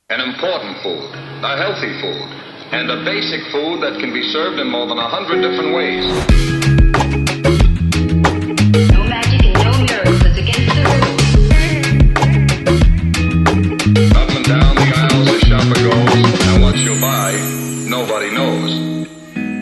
An important food, a healthy food, and a basic food that can be served in more than 100 different ways. No magic and no miracles, it's against the rules. Up and down the aisles the shopper goes, and what you buy, nobody knows.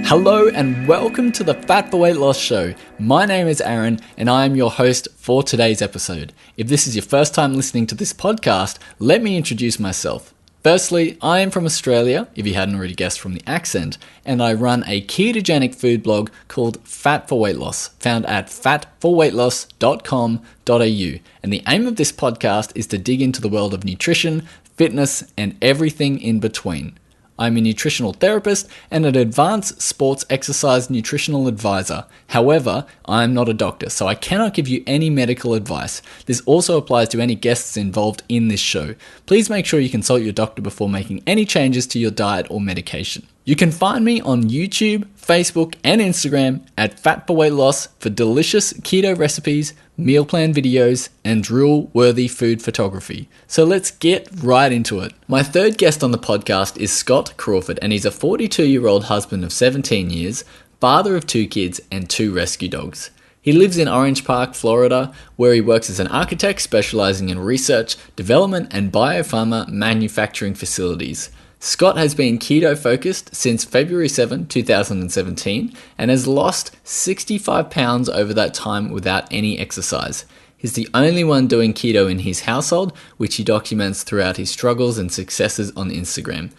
Hello and welcome to the Fat for Weight Loss show. My name is Aaron and I am your host for today's episode. If this is your first time listening to this podcast, let me introduce myself. Firstly, I am from Australia, if you hadn't already guessed from the accent, and I run a ketogenic food blog called Fat for Weight Loss, found at fatforweightloss.com.au. And the aim of this podcast is to dig into the world of nutrition, fitness, and everything in between. I'm a nutritional therapist and an advanced sports exercise nutritional advisor. However, I'm not a doctor, so I cannot give you any medical advice. This also applies to any guests involved in this show. Please make sure you consult your doctor before making any changes to your diet or medication. You can find me on YouTube, Facebook, and Instagram at Fat for Weight Loss for delicious keto recipes, meal plan videos, and drill-worthy food photography. So let's get right into it. My third guest on the podcast is Scott Crawford, and he's a 42-year-old husband of 17 years, father of 2 kids, and 2 rescue dogs. He lives in Orange Park, Florida, where he works as an architect specializing in research, development, and biopharma manufacturing facilities. Scott has been keto focused since February 7, 2017 and has lost 65 pounds over that time without any exercise. He's the only one doing keto in his household, which he documents throughout his struggles and successes on Instagram.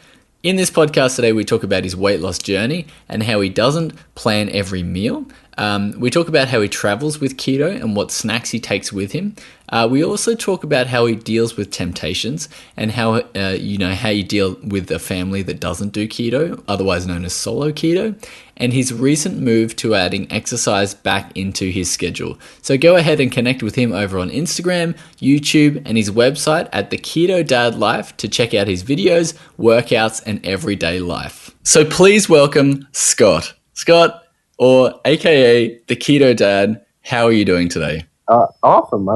In this podcast today, we talk about his weight loss journey and how he doesn't plan every meal. We talk about how he travels with keto and what snacks he takes with him. We also talk about how he deals with temptations and how you deal with a family that doesn't do keto, otherwise known as solo keto, and his recent move to adding exercise back into his schedule. So go ahead and connect with him over on Instagram, YouTube, and his website at the Keto Dad Life to check out his videos, workouts, and everyday life. So please welcome Scott. Scott, or AKA the Keto Dad, how are you doing today? Awesome.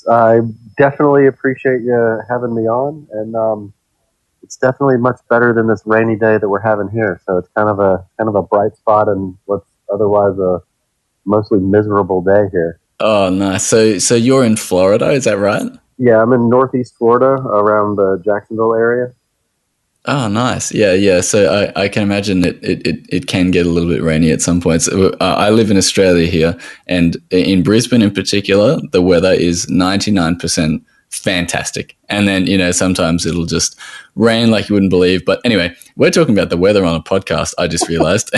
I definitely appreciate you having me on, and it's definitely much better than this rainy day that we're having here. So it's kind of a bright spot in what's otherwise a mostly miserable day here. Oh, nice. So you're in Florida, is that right? Yeah, I'm in Northeast Florida, around the Jacksonville area. Oh, nice. Yeah. So I can imagine that it can get a little bit rainy at some points. I live in Australia here, and in Brisbane in particular, the weather is 99% fantastic. And then, sometimes it'll just rain like you wouldn't believe. But anyway, we're talking about the weather on a podcast, I just realized.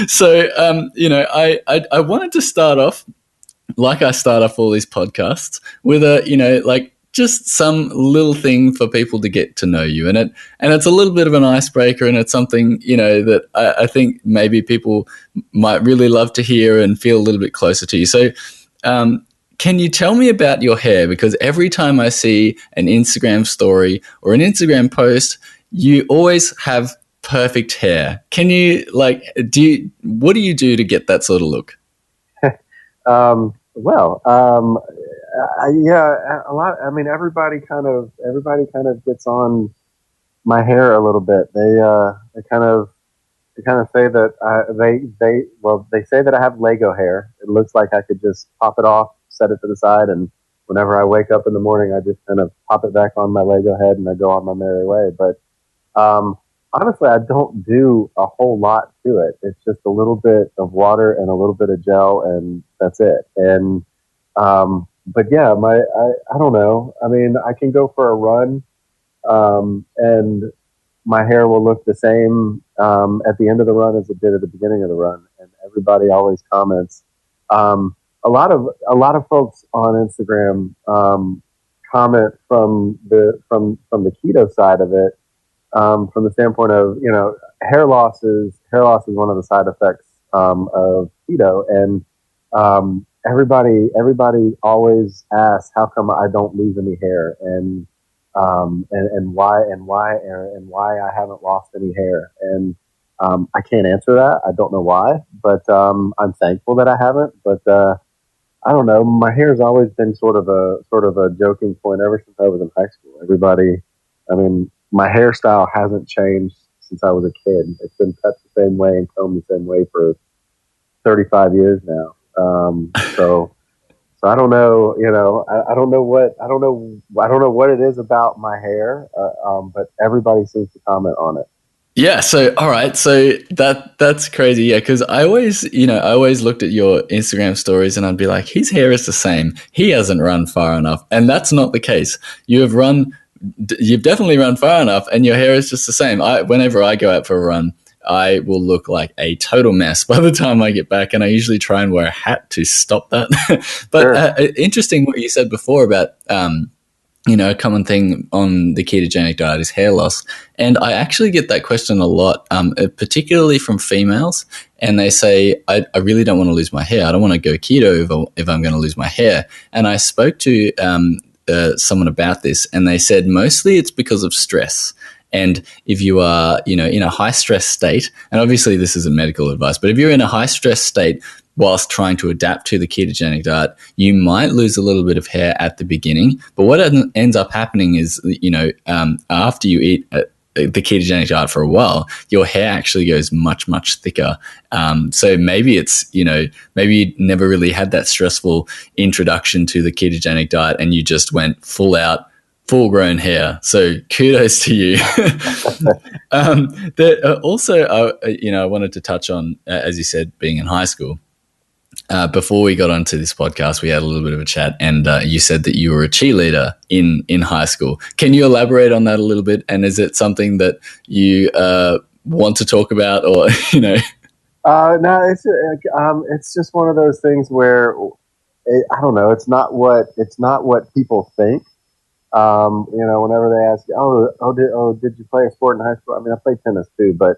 So, I wanted to start off, like I start off all these podcasts, with just some little thing for people to get to know you. And it's a little bit of an icebreaker, and it's something, that I think maybe people might really love to hear and feel a little bit closer to you. So can you tell me about your hair? Because every time I see an Instagram story or an Instagram post, you always have perfect hair. Can you, what do you do to get that sort of look? A lot. I mean, everybody kind of gets on my hair a little bit. They kind of say that they say that I have Lego hair. It looks like I could just pop it off, set it to the side, and whenever I wake up in the morning, I just kind of pop it back on my Lego head and I go on my merry way. But honestly, I don't do a whole lot to it. It's just a little bit of water and a little bit of gel, and that's it. And but yeah, I don't know. I mean, I can go for a run, and my hair will look the same at the end of the run as it did at the beginning of the run, and everybody always comments. A lot of folks on Instagram comment from the keto side of it, from the standpoint of hair loss is one of the side effects of keto, and everybody always asks how come I don't lose any hair, and why I haven't lost any hair, and I can't answer that. I don't know why, but I'm thankful that I haven't. But I don't know. My hair's always been sort of a joking point ever since I was in high school. Everybody I mean, my hairstyle hasn't changed since I was a kid. It's been cut the same way and combed the same way for 35 years now. So I don't know, I don't know what it is about my hair, but everybody seems to comment on it. Yeah, so all right, so that's crazy. Yeah, because I always looked at your Instagram stories and I'd be like, his hair is the same. He hasn't run far enough, and that's not the case. You've definitely run far enough, and your hair is just the same. Whenever I go out for a run, I will look like a total mess by the time I get back, and I usually try and wear a hat to stop that. But Sure. interesting what you said before about a common thing on the ketogenic diet is hair loss. And I actually get that question a lot, particularly from females. And they say, I really don't want to lose my hair. I don't want to go keto if I'm going to lose my hair. And I spoke to someone about this, and they said mostly it's because of stress. And if you are, in a high stress state, and obviously this isn't medical advice, but if you're in a high stress state whilst trying to adapt to the ketogenic diet, you might lose a little bit of hair at the beginning. But what ends up happening is, after you eat the ketogenic diet for a while, your hair actually goes much, much thicker. So maybe maybe you never really had that stressful introduction to the ketogenic diet and you just went full grown hair. So kudos to you. Also, I wanted to touch on, as you said, being in high school. Before we got onto this podcast, we had a little bit of a chat, and you said that you were a cheerleader in high school. Can you elaborate on that a little bit? And is it something that you want to talk about, or No, it's just one of those things where I don't know. It's not what people think. Whenever they ask, did you play a sport in high school? I mean, I played tennis too, but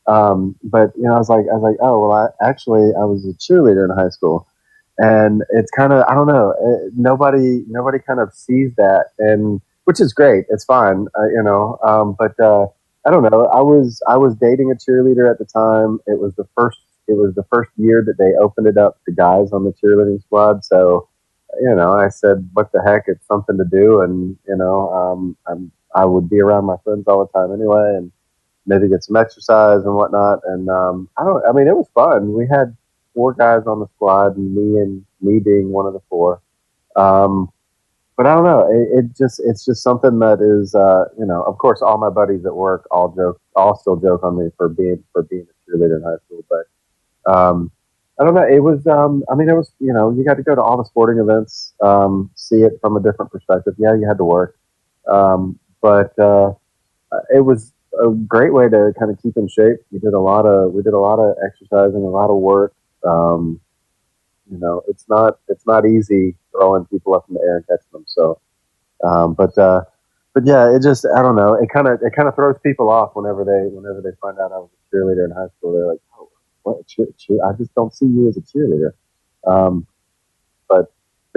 I was like, oh, well, I was a cheerleader in high school, and it's kind of, I don't know, nobody kind of sees that, and which is great, it's fine, but I don't know, I was dating a cheerleader at the time. It was the first year that they opened it up to guys on the cheerleading squad, so I said, what the heck, it's something to do, and I would be around my friends all the time anyway, and maybe get some exercise and whatnot. And I mean, it was fun. We had 4 guys on the squad, and me being one of the 4. Um, but I don't know. It's just something that is, of course, all my buddies at work all still joke on me for being a cheerleader in high school. But I don't know. It was, I mean, it was, you got to go to all the sporting events, see it from a different perspective. Yeah, you had to work, but it was a great way to kind of keep in shape. We did a lot of exercising, a lot of work. It's not easy throwing people up in the air and catching them. So, but yeah, it just, I don't know. It kind of throws people off whenever they find out I was a cheerleader in high school. They're like, oh, what? I just don't see you as a cheerleader. Um, but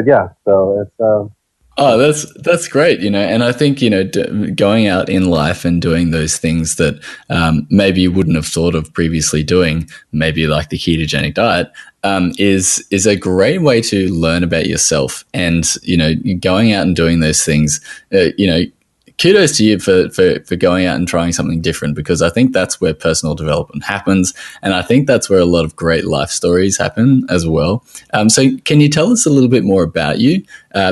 yeah, so it's. Oh, that's great, and I think going out in life and doing those things that maybe you wouldn't have thought of previously doing, maybe like the ketogenic diet, is a great way to learn about yourself. And going out and doing those things, kudos to you for going out and trying something different, because I think that's where personal development happens, and I think that's where a lot of great life stories happen as well. So can you tell us a little bit more about you?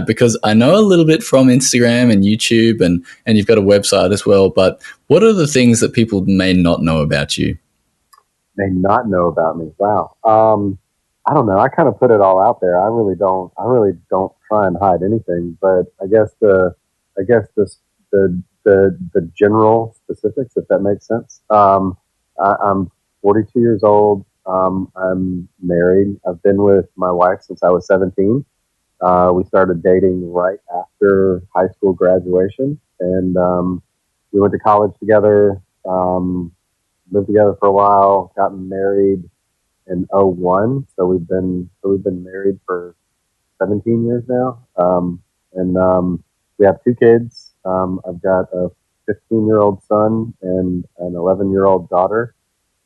Because I know a little bit from Instagram and YouTube, and you've got a website as well, but what are the things that people may not know about you? May not know about me. Wow. I don't know. I kind of put it all out there. I really don't try and hide anything, but I guess the general specifics, if that makes sense. I'm 42 years old. I'm married. I've been with my wife since I was 17. We started dating right after high school graduation, and we went to college together. Lived together for a while. Gotten married in '01. So we've been married for 17 years now. And we have 2 kids. I've got a 15-year-old son and an 11-year-old daughter.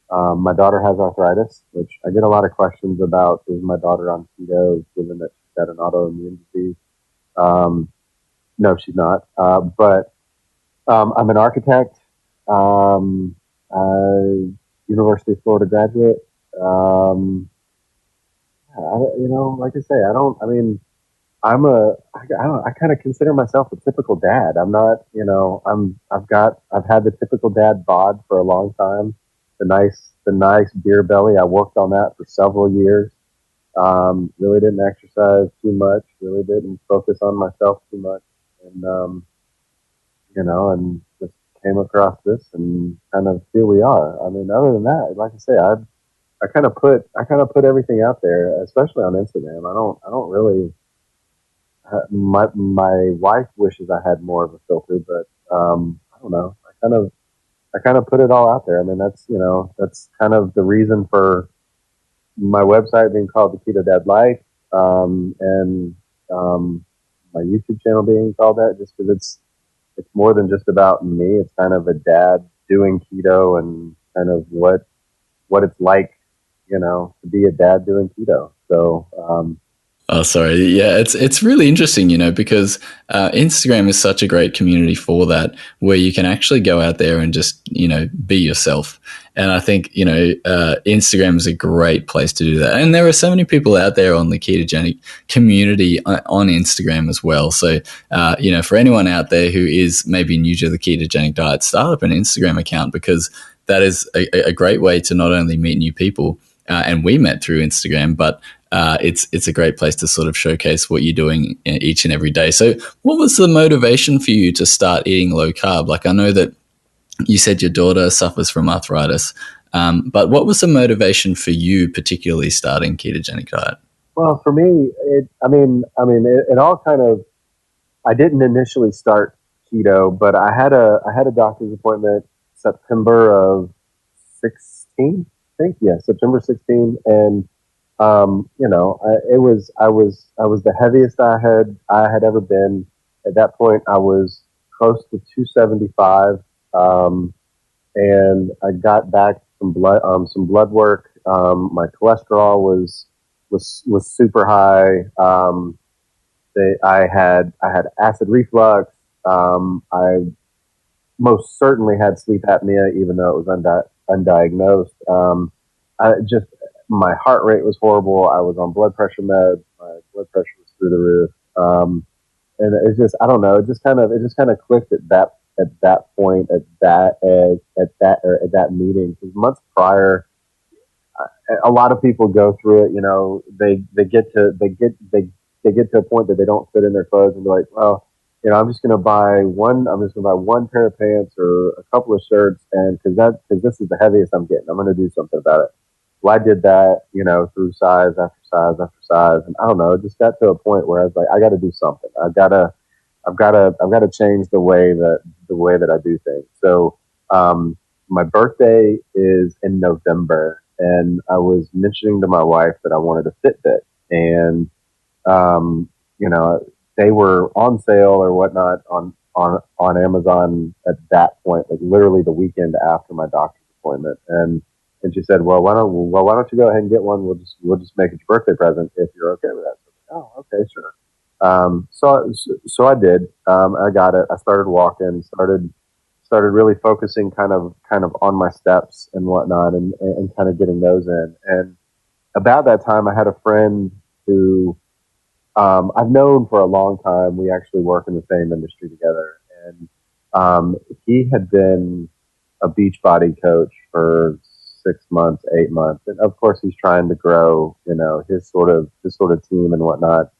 My daughter has arthritis, which I get a lot of questions about. Is my daughter on keto, given that she's got an autoimmune disease? No, she's not. But I'm an architect, um, University of Florida graduate. Um, like I say, I mean, I kind of consider myself a typical dad. I'm not, I've had the typical dad bod for a long time. The nice beer belly. I worked on that for several years. Really didn't exercise too much. Really didn't focus on myself too much. And, and just came across this and kind of here we are. I mean, other than that, like I say, I kind of put everything out there, especially on Instagram. I don't really, my wife wishes I had more of a filter, but I don't know. I kind of put it all out there. I mean, that's kind of the reason for my website being called the Keto Dad Life, and my YouTube channel being called that, just because it's more than just about me. It's kind of a dad doing keto and kind of what it's like, to be a dad doing keto. So, Oh, sorry. Yeah, it's really interesting, because Instagram is such a great community for that, where you can actually go out there and just, be yourself. And I think, Instagram is a great place to do that. And there are so many people out there on the ketogenic community on Instagram as well. So, for anyone out there who is maybe new to the ketogenic diet, start up an Instagram account, because that is a great way to not only meet new people, and we met through Instagram, but it's a great place to sort of showcase what you're doing each and every day. So what was the motivation for you to start eating low carb? Like, I know that you said your daughter suffers from arthritis, but what was the motivation for you, particularly starting ketogenic diet? well, for me, it all kind of, I didn't initially start keto, but I had a doctor's appointment September of 16, I think. Yeah, September 16, and I was the heaviest I had ever been. At that point, I was close to 275, and I got back some blood work. My cholesterol was super high. I had acid reflux. I most certainly had sleep apnea, even though it was undiagnosed. I just My heart rate was horrible. I was on blood pressure meds. My blood pressure was through the roof. And it's just, I don't know. It just kind of clicked at that point, at that meeting. Because months prior, a lot of people go through it. They get to a point that they don't fit in their clothes and be like, well, I'm just going to buy one. I'm just going to buy one pair of pants or a couple of shirts, and because this is the heaviest I'm getting, I'm going to do something about it. Well, I did that, through size after size after size, and I don't know. It just got to a point where I was like, I got to do something. I've got to change the way that I do things. So, my birthday is in November, and I was mentioning to my wife that I wanted a Fitbit, and um, you know, they were on sale or whatnot on Amazon at that point, like literally the weekend after my doctor's appointment, and she said, why don't you go ahead and get one? We'll just make it your birthday present if you're okay with that. So, oh, okay, sure. So I did. I got it. I started walking. Started really focusing kind of on my steps and whatnot, and kind of getting those in. And about that time, I had a friend who I've known for a long time. We actually work in the same industry together, and he had been a Beachbody coach for 6 months, 8 months, and of course he's trying to grow, his sort of team and whatnot.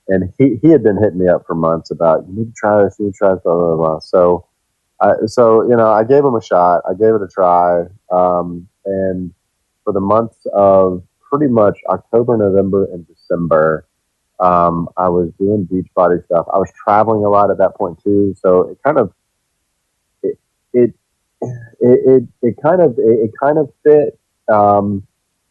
And he had been hitting me up for months about, you need to try this, you need to try this, blah blah blah. I gave him a shot. I gave it a try, and for the months of pretty much October, November, and December, I was doing Beachbody stuff. I was traveling a lot at that point too, so it it it kind of fit,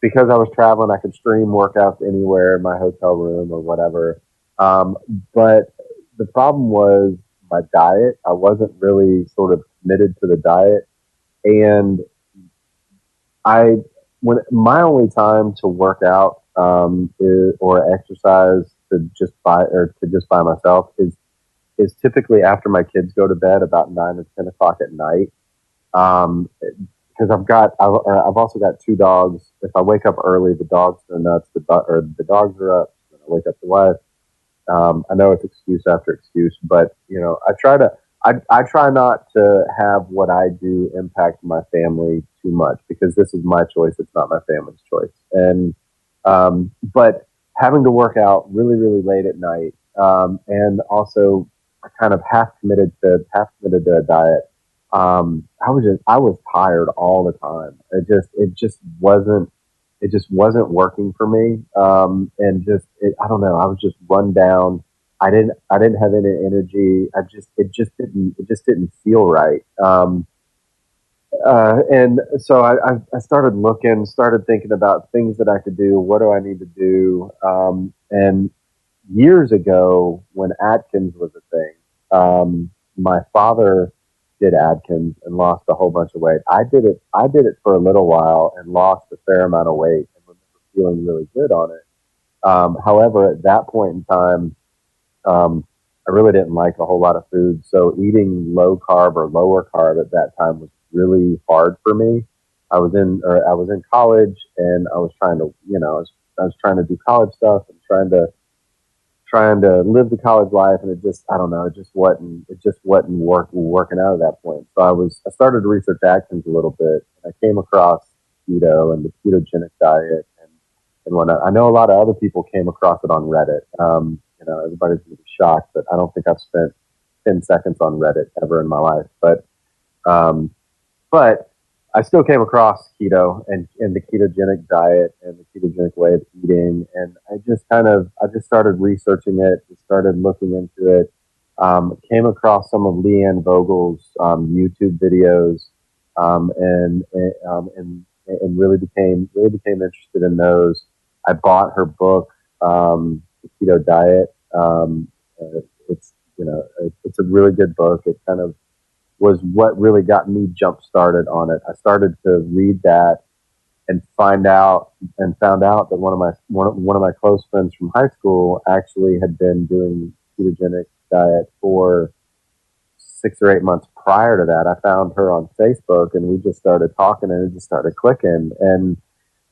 because I was traveling. I could stream workouts anywhere in my hotel room or whatever. But the problem was my diet. I wasn't really sort of committed to the diet, and I when my only time to work out, or exercise to just by myself is typically after my kids go to bed about 9 or 10 o'clock at night. Because I've also got 2 dogs. If I wake up early, the dogs go nuts. The dogs are up. When I wake up the wife. I know it's excuse after excuse, but I try not to have what I do impact my family too much, because this is my choice. It's not my family's choice. And but having to work out really, really late at night, and also kind of half committed to a diet. I was tired all the time. It just wasn't working for me. I don't know. I was just run down. I didn't have any energy. It just didn't feel right. And so I started looking, started thinking about things that I could do. What do I need to do? And years ago, when Atkins was a thing, my father did Atkins and lost a whole bunch of weight. I did it. For a little while and lost a fair amount of weight and remember feeling really good on it. However, at that point in time, I really didn't like a whole lot of food. So eating low carb or lower carb at that time was really hard for me. I was in college, and I was trying to, I was trying to do college stuff and trying to live the college life, and I don't know, it just wasn't working out at that point. So I started to research Atkins a little bit, and I came across keto and the ketogenic diet and whatnot. I know a lot of other people came across it on Reddit. Everybody's gonna be shocked, but I don't think I've spent 10 seconds on Reddit ever in my life. But I still came across keto and the ketogenic diet and the ketogenic way of eating, and I just started researching it, started looking into it. Came across some of Leanne Vogel's YouTube videos, and really became interested in those. I bought her book, The Keto Diet. It's a really good book. It kind of was what really got me jump started on it. I started to read that and found out that one of my close friends from high school actually had been doing ketogenic diet for 6 or 8 months prior to that. I found her on Facebook, and we just started talking, and it just started clicking. And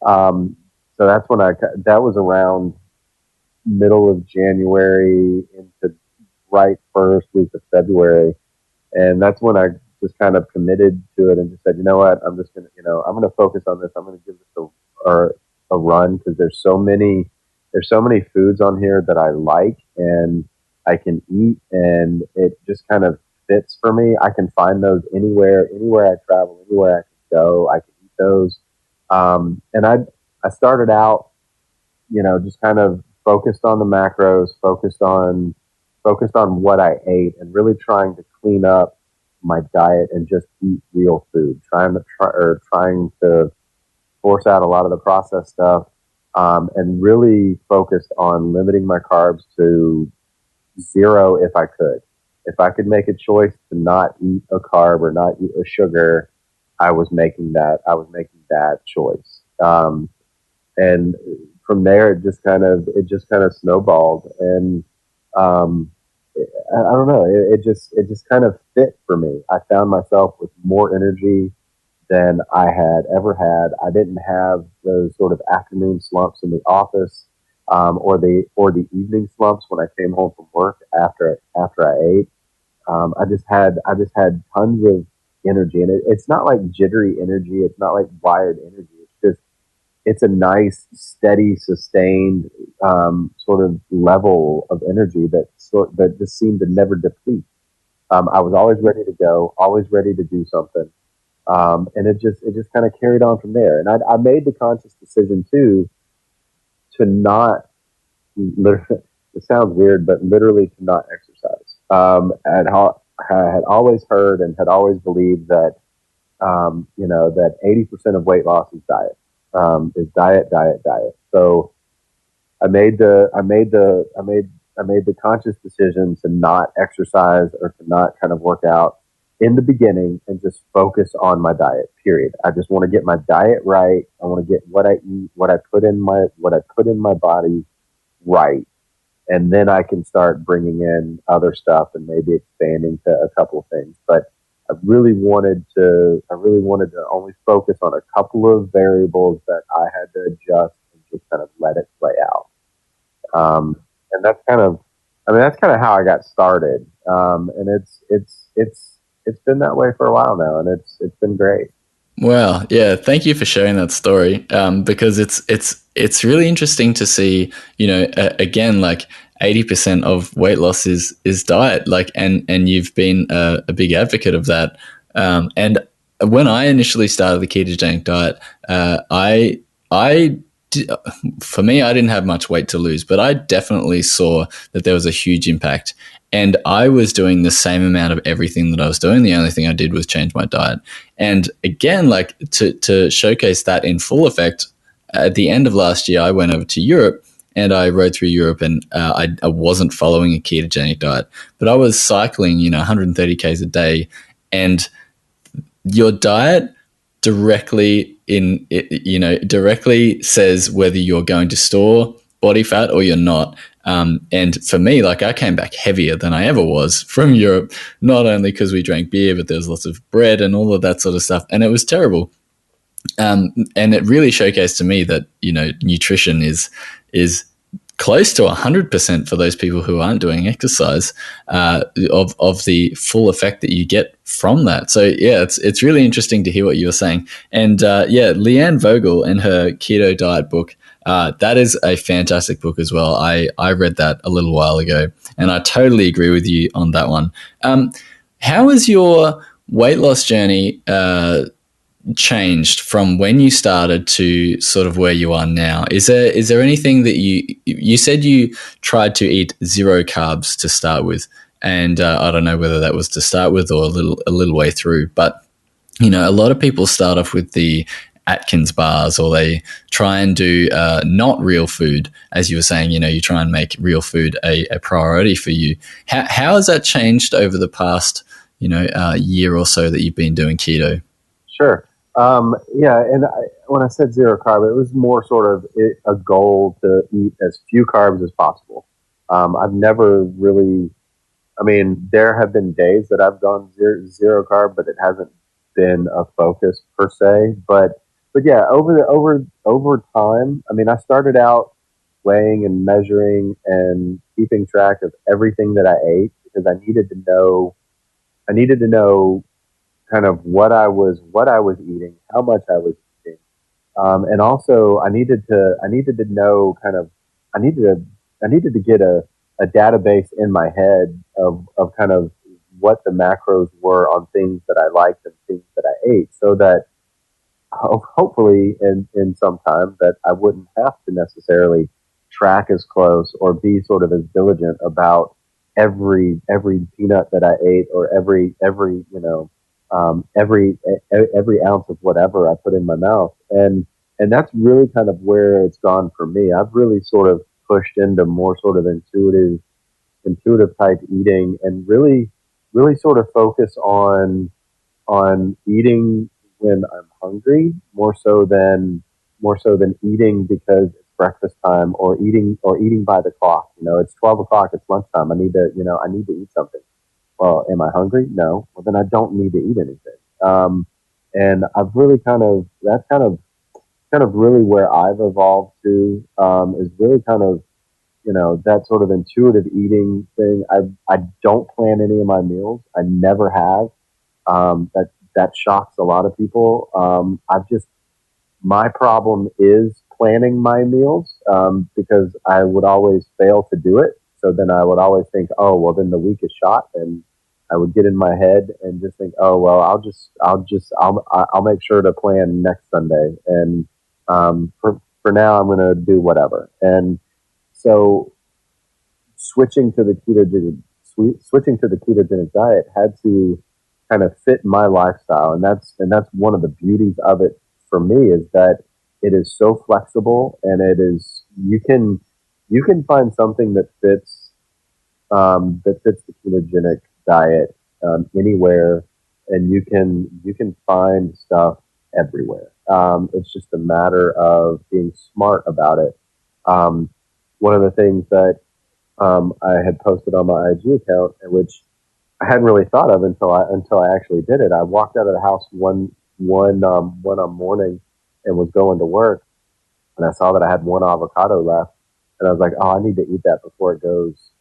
so that was around middle of January into right first week of February. And that's when I just kind of committed to it and just said, you know what, I'm going to focus on this. I'm going to give this a run, because there's so many foods on here that I like and I can eat, and it just kind of fits for me. I can find those anywhere I travel, anywhere I can go, I can eat those. And I started out, just kind of focused on the macros, focused on what I ate, and really trying to clean up my diet and just eat real food, trying to force out a lot of the processed stuff, and really focused on limiting my carbs to 0 if I could. If I could make a choice to not eat a carb or not eat a sugar, I was making that choice. And from there, it just kind of snowballed, and I don't know. It just kind of fit for me. I found myself with more energy than I had ever had. I didn't have those sort of afternoon slumps in the office, or the evening slumps when I came home from work after I ate. I just had tons of energy, and it's not like jittery energy. It's not like wired energy. It's a nice, steady, sustained sort of level of energy that just seemed to never deplete. I was always ready to go, always ready to do something, and it just kind of carried on from there. And I made the conscious decision too to not. It sounds weird, but literally to not exercise. And I had always heard and had always believed that that 80% of weight loss is diet. Is diet. So I made the conscious decision to not exercise or to not kind of work out in the beginning and just focus on my diet. Period. I just want to get my diet right. I want to get what I eat, what I put in my body right, and then I can start bringing in other stuff and maybe expanding to a couple of things. But I really wanted to only focus on a couple of variables that I had to adjust and just kind of let it play out. And that's kind of, that's kind of how I got started. And it's been that way for a while now, and it's been great. Wow. Yeah. Thank you for sharing that story. Because it's really interesting to see, again, like 80% of weight loss is diet, like, and you've been a big advocate of that. And when I initially started the ketogenic diet, for me, I didn't have much weight to lose, but I definitely saw that there was a huge impact. And I was doing the same amount of everything that I was doing. The only thing I did was change my diet. And again, like to showcase that in full effect, at the end of last year, I went over to Europe and I rode through Europe, and I wasn't following a ketogenic diet, but I was cycling, 130 Ks a day. And your diet directly directly says whether you're going to store body fat or you're not. And for me, like, I came back heavier than I ever was from Europe, not only because we drank beer, but there was lots of bread and all of that sort of stuff. And it was terrible. And it really showcased to me that, nutrition is close to 100% for those people who aren't doing exercise, of the full effect that you get from that. So yeah, it's really interesting to hear what you were saying. And Leanne Vogel and her Keto Diet book, that is a fantastic book as well. I read that a little while ago, and I totally agree with you on that one. How has your weight loss journey changed from when you started to sort of where you are now? Is there anything that you said you tried to eat zero carbs to start with, and I don't know whether that was to start with or a little way through, but a lot of people start off with the Atkins bars, or they try and do not real food, as you were saying. You try and make real food a priority for you. How has that changed over the past year or so that you've been doing keto? Sure. And when I said zero carb, it was more sort of a goal to eat as few carbs as possible. I've never really, there have been days that I've gone zero carb, but it hasn't been a focus per se. But yeah, over time, I started out weighing and measuring and keeping track of everything that I ate, because I needed to know kind of what I was eating, how much I was eating, and also I needed to know I needed to get a database in my head of kind of what the macros were on things that I liked and things that I ate, so that hopefully in some time that I wouldn't have to necessarily track as close or be sort of as diligent about every peanut that I ate, or every ounce of whatever I put in my mouth. And that's really kind of where it's gone for me. I've really sort of pushed into more sort of intuitive type eating, and really sort of focus on eating when I'm hungry, more so than eating because it's breakfast time, or eating by the clock. It's 12 o'clock, it's lunchtime. I need to eat something. Well, am I hungry? No. Well, then I don't need to eat anything. And I've really that's kind of really where I've evolved to, is really kind of, that sort of intuitive eating thing. I don't plan any of my meals. I never have. That shocks a lot of people. My problem is planning my meals, because I would always fail to do it. So then I would always think, oh, well, then the week is shot, and I would get in my head and just think, oh, well, I'll make sure to plan next Sunday, and for now I'm going to do whatever. And so switching to the ketogenic diet had to kind of fit my lifestyle, and that's one of the beauties of it for me, is that it is so flexible, and it is you can find something that fits the ketogenic diet anywhere, and you can find stuff everywhere. It's just a matter of being smart about it. One of the things that I had posted on my IG account, which I hadn't really thought of until I actually did it. I walked out of the house one morning and was going to work, and I saw that I had one avocado left, and I was like, oh, I need to eat that before it goes,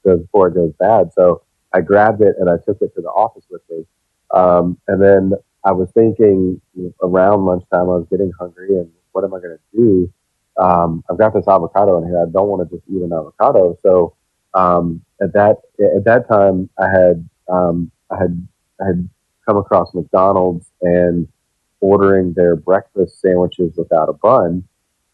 before it goes bad. So I grabbed it and I took it to the office with me, and then I was thinking around lunchtime, I was getting hungry, and what am I going to do? I've got this avocado in here. I don't want to just eat an avocado. So at that time, I had come across McDonald's and ordering their breakfast sandwiches without a bun,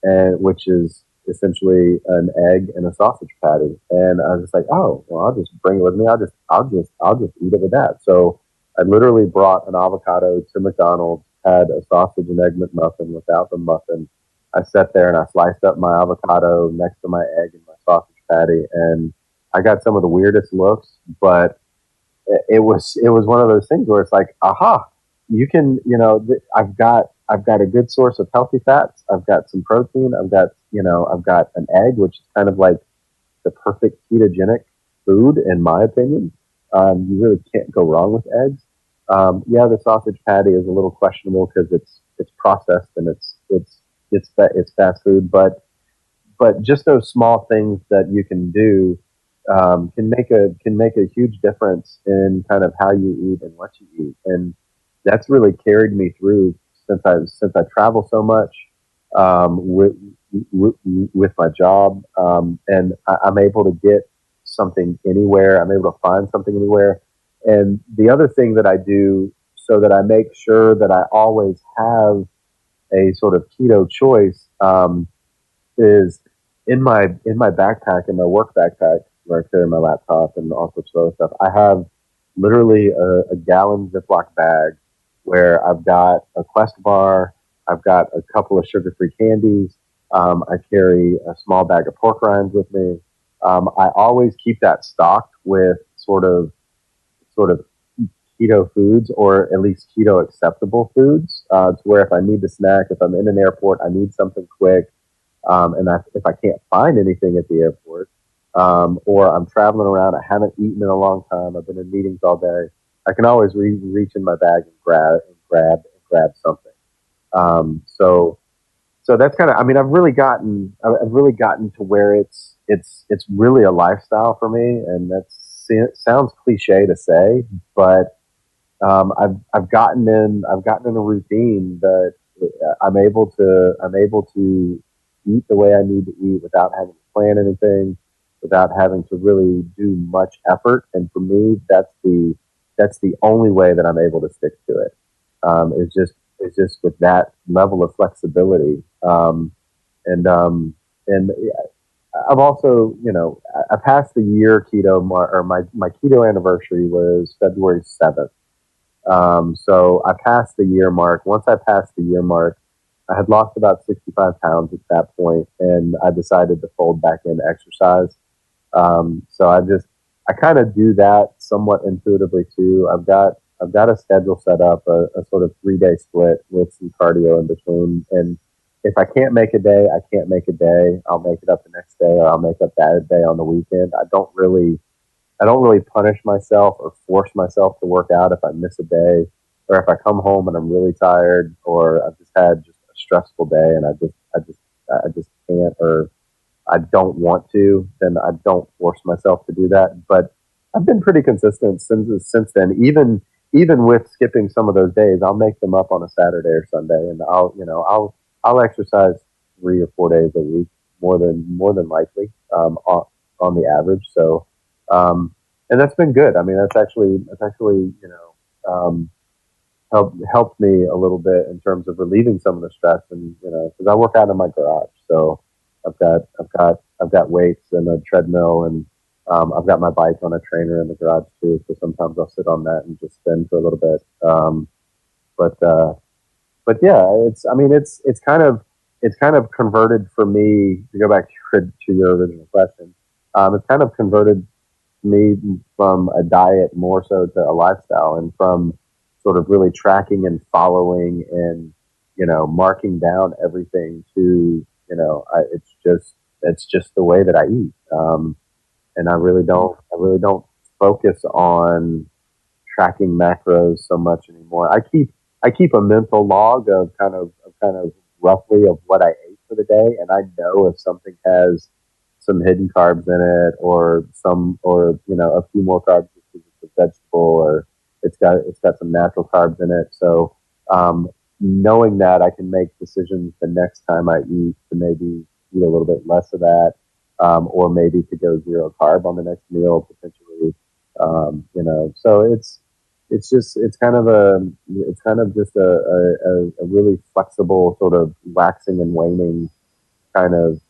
and which is essentially an egg and a sausage patty. And I was just like, oh, well, I'll just bring it with me. I'll just eat it with that. So I literally brought an avocado to McDonald's, had a sausage and egg McMuffin without the muffin. I sat there and I sliced up my avocado next to my egg and my sausage patty, and I got some of the weirdest looks, but it was one of those things where it's like, aha, you can, I've got a good source of healthy fats. I've got some protein. I've got an egg, which is kind of like the perfect ketogenic food, in my opinion. You really can't go wrong with eggs. Yeah, the sausage patty is a little questionable because it's processed and it's fast food, but just those small things that you can do can make a huge difference in kind of how you eat and what you eat, and that's really carried me through since I travel so much, with my job, and I'm able to get something anywhere. I'm able to find something anywhere, and the other thing that I do so that I make sure that I always have a sort of keto choice, is in my backpack, in my work backpack, where I carry my laptop and all sorts of other stuff. I have literally a gallon Ziploc bag where I've got a Quest bar, I've got a couple of sugar-free candies. I carry a small bag of pork rinds with me. I always keep that stocked with sort of keto foods, or at least keto acceptable foods, to where if I need to snack, if I'm in an airport, I need something quick, if I can't find anything at the airport, or I'm traveling around, I haven't eaten in a long time, I've been in meetings all day, I can always reach in my bag and grab something. So that's kind of, I mean, I've really gotten to where it's really a lifestyle for me, and sounds cliche to say, but I've gotten in a routine that I'm able to eat the way I need to eat without having to plan anything, without having to really do much effort. And for me, that's the only way that I'm able to stick to it. It's just with that level of flexibility. And I've also, I passed the year keto or my keto anniversary was February 7th. So I passed the year mark. Once I passed the year mark, I had lost about 65 pounds at that point, and I decided to fold back in exercise. So I kind of do that somewhat intuitively too. I've got a schedule set up, a sort of 3-day split with some cardio in between. And if I can't make a day, I can't make a day. I'll make it up the next day, or I'll make up that day on the weekend. I don't really punish myself or force myself to work out if I miss a day, or if I come home and I'm really tired, or I've just had just a stressful day and I just can't, or I don't want to, then I don't force myself to do that. But I've been pretty consistent since then. Even with skipping some of those days, I'll make them up on a Saturday or Sunday, and I'll exercise 3 or 4 days a week, more than likely, on the average. So, and that's been good. I mean, that's actually helped me a little bit in terms of relieving some of the stress, and because I work out in my garage, so I've got weights and a treadmill, and I've got my bike on a trainer in the garage too. So sometimes I'll sit on that and just spin for a little bit. But but yeah, it's kind of converted for me, to go back to your original question. It's kind of converted me from a diet more so to a lifestyle, and from sort of really tracking and following and marking down everything to it's just it's just the way that I eat. And I really don't focus on tracking macros so much anymore. I keep a mental log of kind of roughly of what I ate for the day, and I know if something has some hidden carbs in it, or a few more carbs because it's a vegetable, or it's got some natural carbs in it. So knowing that, I can make decisions the next time I eat to maybe eat a little bit less of that, or maybe to go zero carb on the next meal potentially. So it's kind of just a really flexible sort of waxing and waning kind of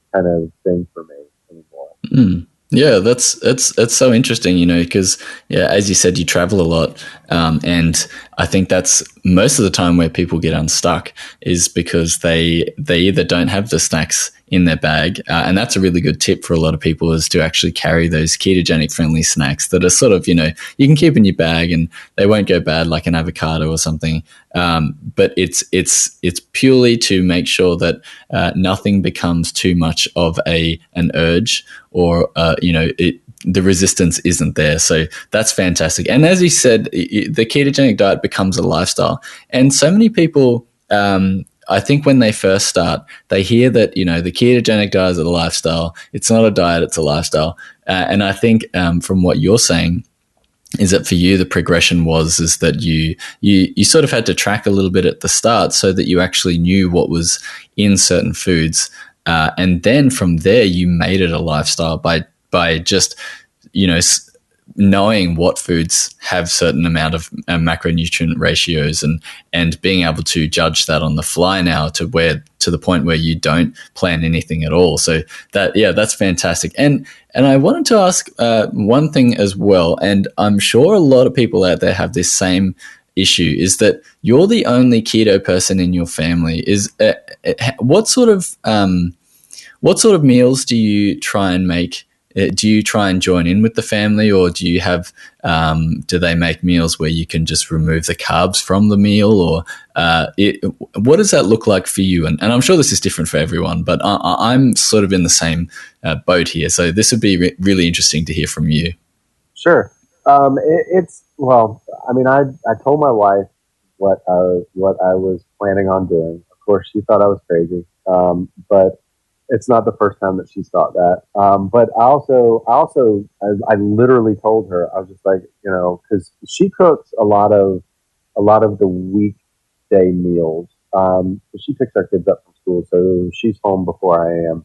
thing for me anymore. Mm. Yeah, that's so interesting, because as you said, you travel a lot, and I think that's most of the time where people get unstuck is because they either don't have the snacks in their bag, and that's a really good tip for a lot of people, is to actually carry those ketogenic friendly snacks that are sort of you can keep in your bag and they won't go bad, like an avocado or something. But it's purely to make sure that nothing becomes too much of an urge, or the resistance isn't there. So that's fantastic. And as you said, the ketogenic diet becomes a lifestyle, and so many people. I think when they first start, they hear that the ketogenic diet is a lifestyle. It's not a diet; it's a lifestyle. And I think from what you're saying, is that for you the progression is that you sort of had to track a little bit at the start so that you actually knew what was in certain foods, and then from there you made it a lifestyle by just knowing what foods have certain amount of macronutrient ratios, and being able to judge that on the fly now to the point where you don't plan anything at all. So that's fantastic. And I wanted to ask one thing as well, and I'm sure a lot of people out there have this same issue, is that you're the only keto person in your family. What sort of meals do you try and make? Do you try and join in with the family, or do you have? Do they make meals where you can just remove the carbs from the meal, or what does that look like for you? And I'm sure this is different for everyone, but I'm sort of in the same boat here. So this would be really interesting to hear from you. Sure. I told my wife what I was planning on doing. Of course, she thought I was crazy, but it's not the first time that she's thought that. But I literally told her, I was just like, because she cooks a lot of the weekday meals. She picks our kids up from school, so she's home before I am.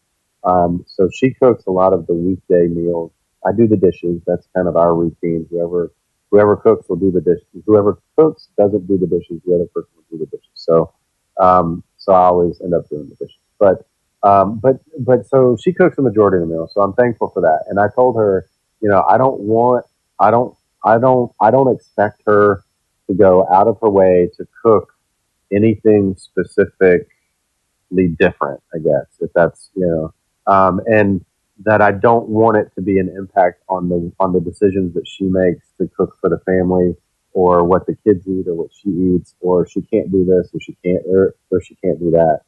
So she cooks a lot of the weekday meals. I do the dishes. That's kind of our routine. Whoever cooks will do the dishes. Whoever cooks doesn't do the dishes. The other person will do the dishes. So I always end up doing the dishes. But so she cooks the majority of the meal, so I'm thankful for that. And I told her, I don't expect her to go out of her way to cook anything specifically different, I guess, if that's, and that I don't want it to be an impact on the decisions that she makes to cook for the family, or what the kids eat, or what she eats, or she can't do this, or she can't do that.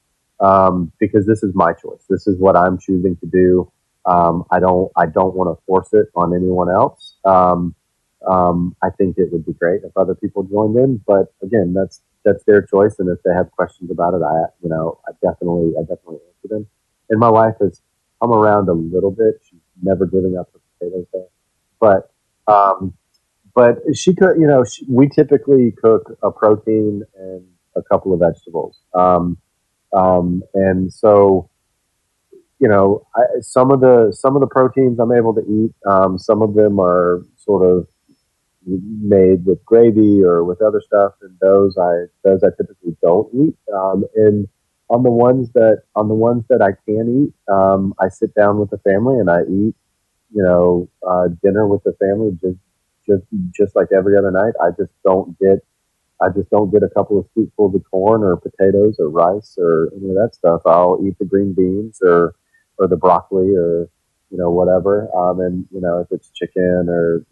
Because this is my choice. This is what I'm choosing to do. I don't want to force it on anyone else. I think it would be great if other people joined in, but again, that's their choice. And if they have questions about it, I definitely answer them. And my wife has come around a little bit. She's never giving up her potatoes there, but she could, we typically cook a protein and a couple of vegetables. And so, some of the proteins I'm able to eat. Some of them are sort of made with gravy or with other stuff, and those I typically don't eat. And on the ones that I can eat, I sit down with the family and I eat, dinner with the family just like every other night. I just don't get a couple of spoonfuls of corn or potatoes or rice or any of that stuff. I'll eat the green beans or the broccoli or whatever. And if it's chicken or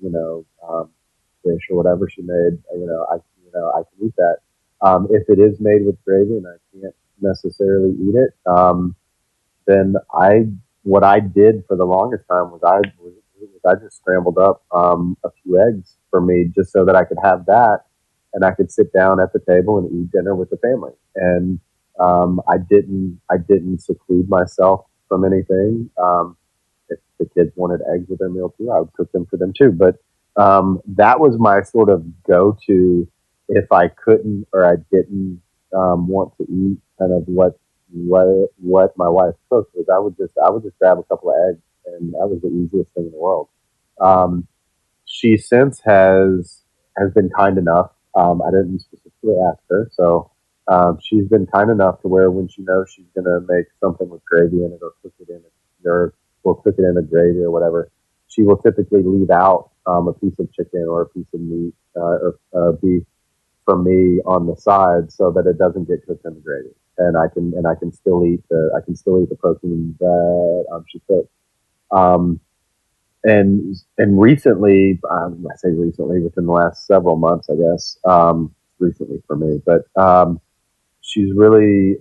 fish or whatever she made, I can eat that. If it is made with gravy and I can't necessarily eat it, then I what I did for the longest time was I just scrambled up a few eggs for me just so that I could have that, and I could sit down at the table and eat dinner with the family. And I didn't seclude myself from anything. If the kids wanted eggs with their meal too, I would cook them for them too. But that was my sort of go-to if I couldn't or I didn't want to eat kind of what my wife cooked. Was I would just grab a couple of eggs, and that was the easiest thing in the world. Um, she since has been kind enough. I didn't specifically ask her, so she's been kind enough to where when she knows she's gonna make something with gravy in it or cook it in it, or we'll cook it in a gravy or whatever, she will typically leave out a piece of chicken or a piece of meat or beef from me on the side so that it doesn't get cooked in the gravy, and I can still eat the protein that she cooked. Um, and recently, I say recently, within the last several months, I guess, recently for me, but she's really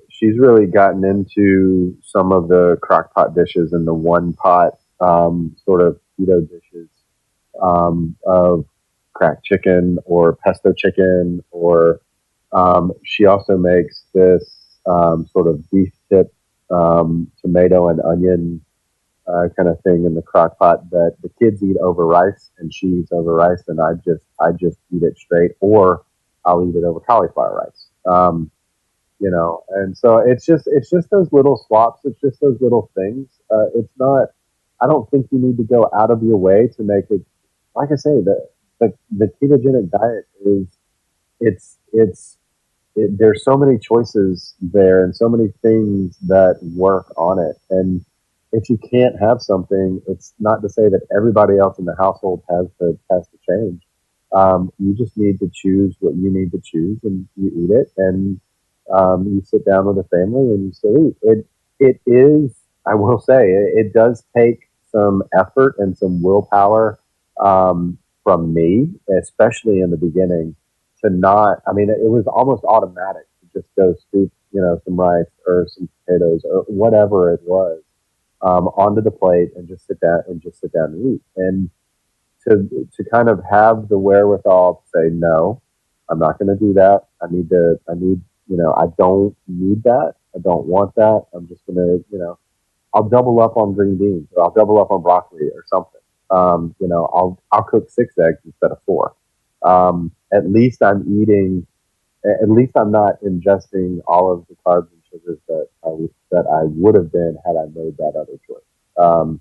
gotten into some of the crock pot dishes and the one pot sort of keto dishes of cracked chicken or pesto chicken, or she also makes this sort of beef tip tomato and onion kind of thing in the crock pot that the kids eat over rice and she eats over rice, and I just eat it straight, or I'll eat it over cauliflower rice. And so it's just those little swaps. It's just those little things. It's not. I don't think you need to go out of your way to make it. Like I say, the ketogenic diet is it's there's so many choices there and so many things that work on it. And if you can't have something, it's not to say that everybody else in the household has to change. You just need to choose what you need to choose, and you eat it, and you sit down with a family and you still eat. It is, I will say, it does take some effort and some willpower from me, especially in the beginning, to not. I mean, it was almost automatic to just go scoop, some rice or some potatoes or whatever it was onto the plate and just sit down and eat. And to kind of have the wherewithal to say no, I'm not going to do that. I don't need that. I don't want that. I'm just going to, I'll double up on green beans, or I'll double up on broccoli or something. I'll cook 6 eggs instead of 4. At least I'm eating. At least I'm not ingesting all of the carbs and sugars that I would have been had I made that other choice. So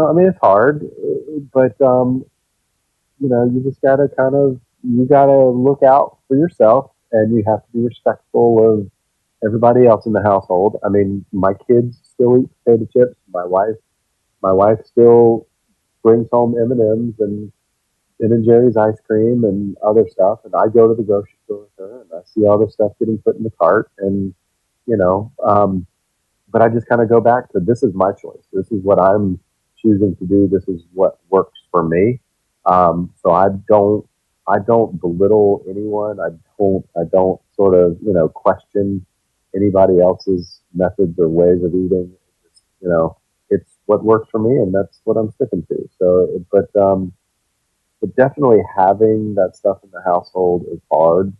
I mean, it's hard, but you just gotta you gotta look out for yourself, and you have to be respectful of everybody else in the household. I mean, my kids still eat potato chips. My wife still brings home M&Ms and Ben and Jerry's ice cream and other stuff, and I go to the grocery store with her, and I see all this stuff getting put in the cart, and you know, but I just kind of go back to, this is my choice. This is what I'm choosing to do. This is what works for me. So I don't belittle anyone. I don't sort of, question anybody else's methods or ways of eating. It's what works for me, and that's what I'm sticking to. So, but definitely having that stuff in the household is hard.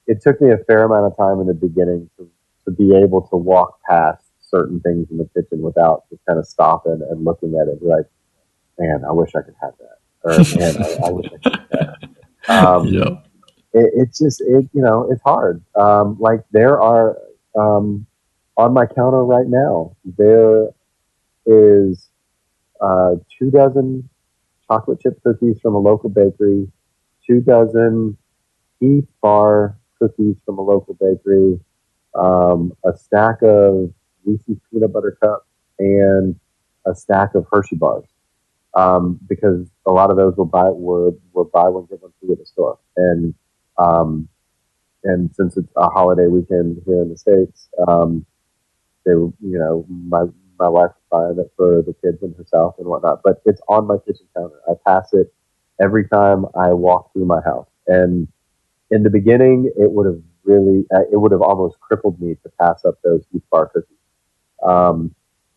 It took me a fair amount of time in the beginning to be able to walk past certain things in the kitchen without just kind of stopping and looking at it like, man, I wish I could have that, or man, I wish I could have that. Yeah. It's hard. Like there are on my counter right now, there is 2 dozen chocolate chip cookies from a local bakery, 2 dozen Heath Bar cookies from a local bakery, a stack of Reese's peanut butter cups, and a stack of Hershey bars. Because a lot of those were buy one get one free at the store, and since it's a holiday weekend here in the States, my wife is buying it for the kids and herself and whatnot. But it's on my kitchen counter. I pass it every time I walk through my house, and in the beginning, it would have almost crippled me to pass up those wheat bar cookies.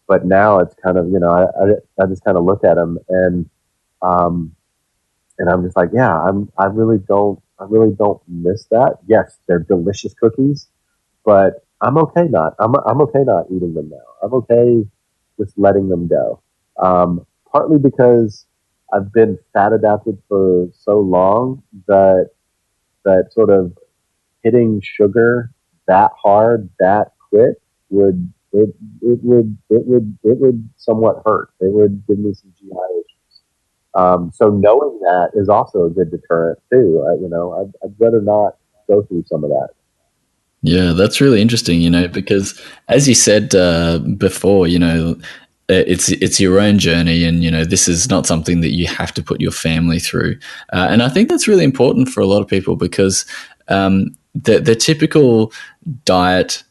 But now it's kind of, I just kind of look at them um, and I'm just like, yeah, I really don't miss that. Yes, they're delicious cookies, but I'm okay not eating them now. I'm okay just letting them go. Partly because I've been fat adapted for so long that sort of hitting sugar that hard that quick would it would somewhat hurt. It would give me some GI issues. So knowing that is also a good deterrent too. I'd rather not go through some of that. Yeah, that's really interesting, because as you said before, it's your own journey, and this is not something that you have to put your family through. And I think that's really important for a lot of people because the typical diet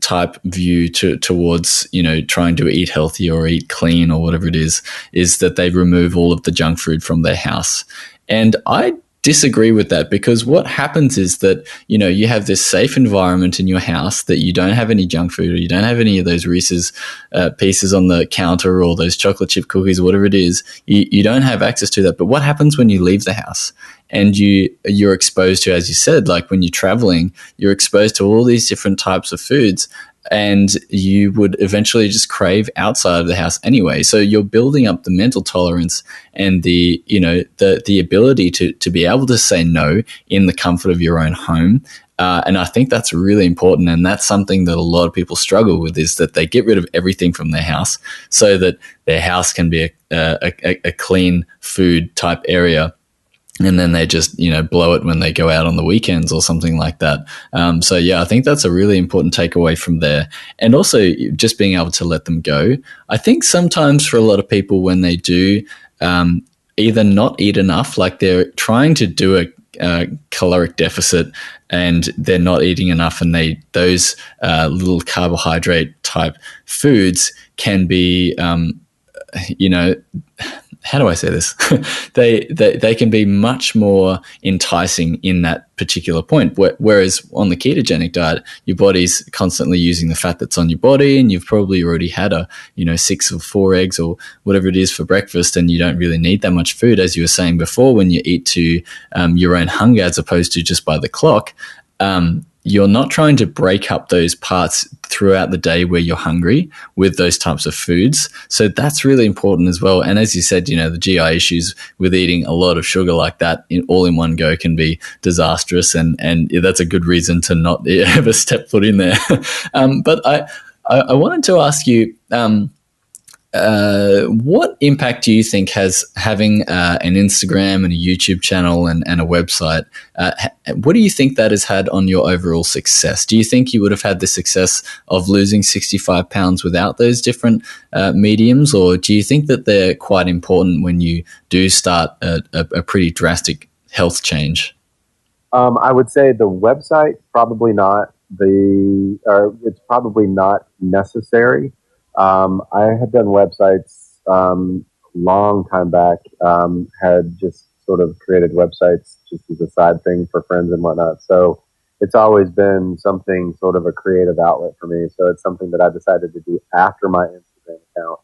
type view towards trying to eat healthy or eat clean or whatever it is that they remove all of the junk food from their house. And I disagree with that because what happens is that you have this safe environment in your house that you don't have any junk food or you don't have any of those Reese's pieces on the counter or those chocolate chip cookies or whatever it is. You don't have access to that. But what happens when you leave the house and you're exposed to, as you said, like when you're traveling, you're exposed to all these different types of foods, and you would eventually just crave outside of the house anyway. So you're building up the mental tolerance and the ability to be able to say no in the comfort of your own home. And I think that's really important. And that's something that a lot of people struggle with, is that they get rid of everything from their house so that their house can be a clean food type area. And then they just, blow it when they go out on the weekends or something like that. So yeah, I think that's a really important takeaway from there. And also just being able to let them go. I think sometimes for a lot of people when they do either not eat enough, like they're trying to do a caloric deficit and they're not eating enough, and those little carbohydrate type foods can be, how do I say this? they can be much more enticing in that particular point. Whereas on the ketogenic diet, your body's constantly using the fat that's on your body, and you've probably already had 6 or 4 eggs or whatever it is for breakfast, and you don't really need that much food, as you were saying before, when you eat to your own hunger as opposed to just by the clock. You're not trying to break up those parts throughout the day where you're hungry with those types of foods. So that's really important as well. And as you said, the GI issues with eating a lot of sugar like that all in one go can be disastrous. And that's a good reason to not ever step foot in there. But I wanted to ask you, what impact do you think has having an Instagram and a YouTube channel and a website? What do you think that has had on your overall success? Do you think you would have had the success of losing 65 pounds without those different mediums, or do you think that they're quite important when you do start a pretty drastic health change? I would say the website, probably not. It's probably not necessary. I had done websites long time back, had just sort of created websites just as a side thing for friends and whatnot. So it's always been something, sort of a creative outlet for me. So it's something that I decided to do after my Instagram account.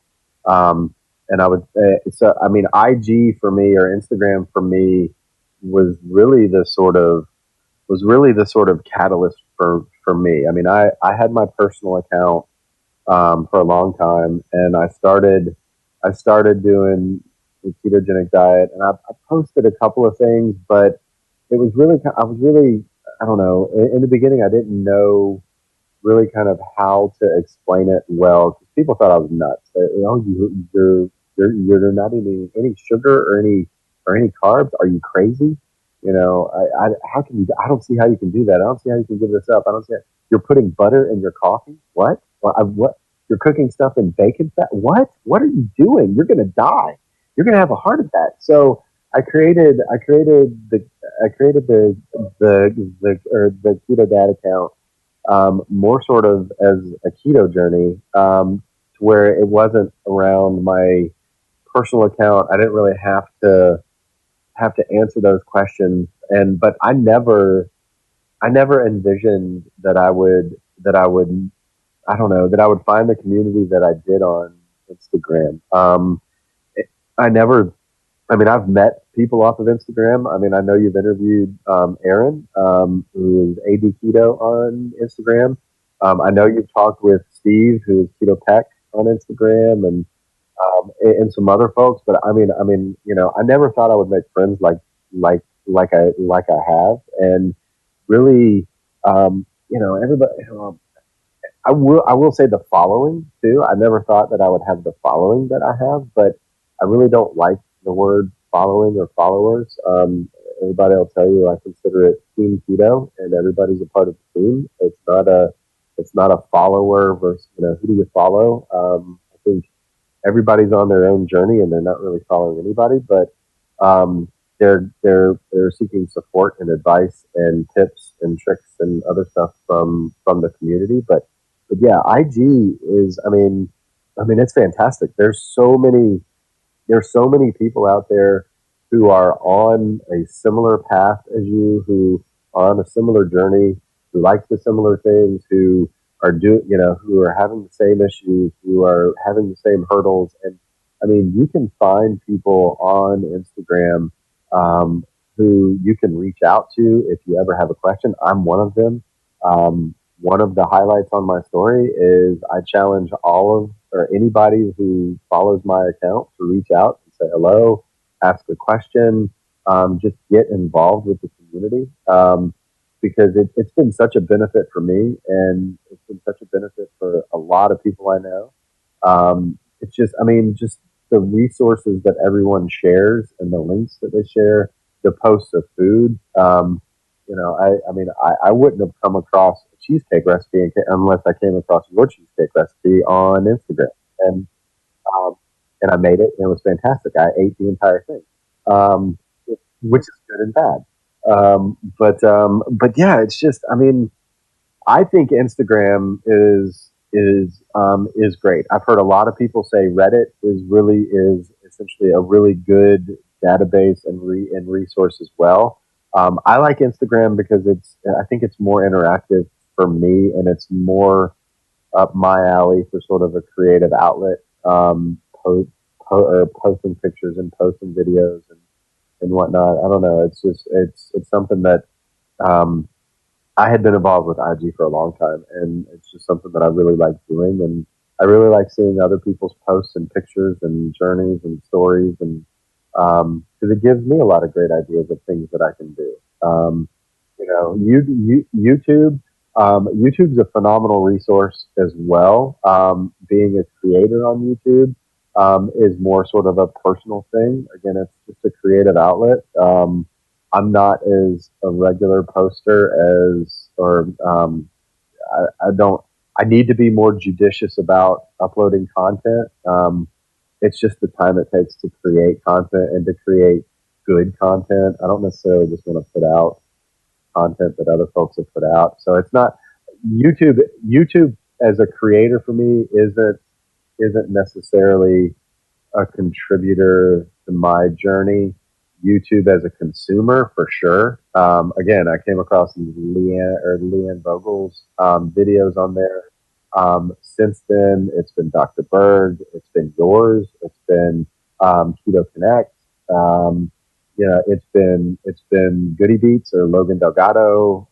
And I would say, IG for me, or Instagram for me, was really the sort of catalyst for me. I mean, I had my personal account for a long time, and I started doing the ketogenic diet, and I posted a couple of things, but it was really, I don't know. In the beginning, I didn't know really kind of how to explain it well, because people thought I was nuts. You're not eating any sugar or any carbs. Are you crazy? How can you? I don't see how you can do that. I don't see how you can give this up. I don't see. You're putting butter in your coffee. What? What? You're cooking stuff in bacon fat. What? What are you doing? You're going to die. You're going to have a heart attack. So I created the Keto Dad account, more sort of as a keto journey, to where it wasn't around my personal account. I didn't really have to answer those questions. But I never I never envisioned that I would I don't know, that I would find the community that I did on Instagram. I never, I mean, I've met people off of Instagram. I mean, I know you've interviewed Aaron, who is AD Keto on Instagram. I know you've talked with Steve, who is Keto Tech on Instagram, and some other folks. But I never thought I would make friends like I have, and really, everybody. I will say the following too. I never thought that I would have the following that I have, but I really don't like the word following or followers. Everybody will tell you I consider it team keto, and everybody's a part of the team. It's not a follower versus who do you follow. I think everybody's on their own journey, and they're not really following anybody, but um, they're seeking support and advice and tips and tricks and other stuff from the community. But yeah, IG is. I mean, it's fantastic. There's so many people out there who are on a similar path as you, who are on a similar journey, who like the similar things, who are having the same issues, who are having the same hurdles. And I mean, you can find people on Instagram who you can reach out to if you ever have a question. I'm one of them. One of the highlights on my story is I challenge all of or anybody who follows my account to reach out and say hello, ask a question, just get involved with the community, because it's been such a benefit for me, and it's been such a benefit for a lot of people I know. It's just, I mean, just the resources that everyone shares and the links that they share, the posts of food. I wouldn't have come across a cheesecake recipe unless I came across your cheesecake recipe on Instagram, and um, and I made it, and it was fantastic. I ate the entire thing, um, which is good and bad. But yeah, it's just, I mean, I think Instagram is great. I've heard a lot of people say Reddit is essentially a really good database and resource as well. I like Instagram because I think it's more interactive for me, and it's more up my alley for sort of a creative outlet. Or posting pictures and posting videos and whatnot. I don't know. It's something that um, I had been involved with IG for a long time, and it's just something that I really like doing. And I really like seeing other people's posts and pictures and journeys and stories, and because it gives me a lot of great ideas of things that I can do. YouTube. YouTube's a phenomenal resource as well. Being a creator on YouTube is more sort of a personal thing. Again, it's just a creative outlet. I'm not as a regular poster as, or I don't. I need to be more judicious about uploading content. It's just the time it takes to create content and to create good content. I don't necessarily just want to put out content that other folks have put out. So it's not YouTube. YouTube as a creator for me isn't necessarily a contributor to my journey. YouTube as a consumer, for sure. Again, I came across Leanne Vogel's videos on there. Since then, it's been Dr. Berg, it's been yours, it's been Keto Connect. Um, it's been Goody Beats or Logan Delgado,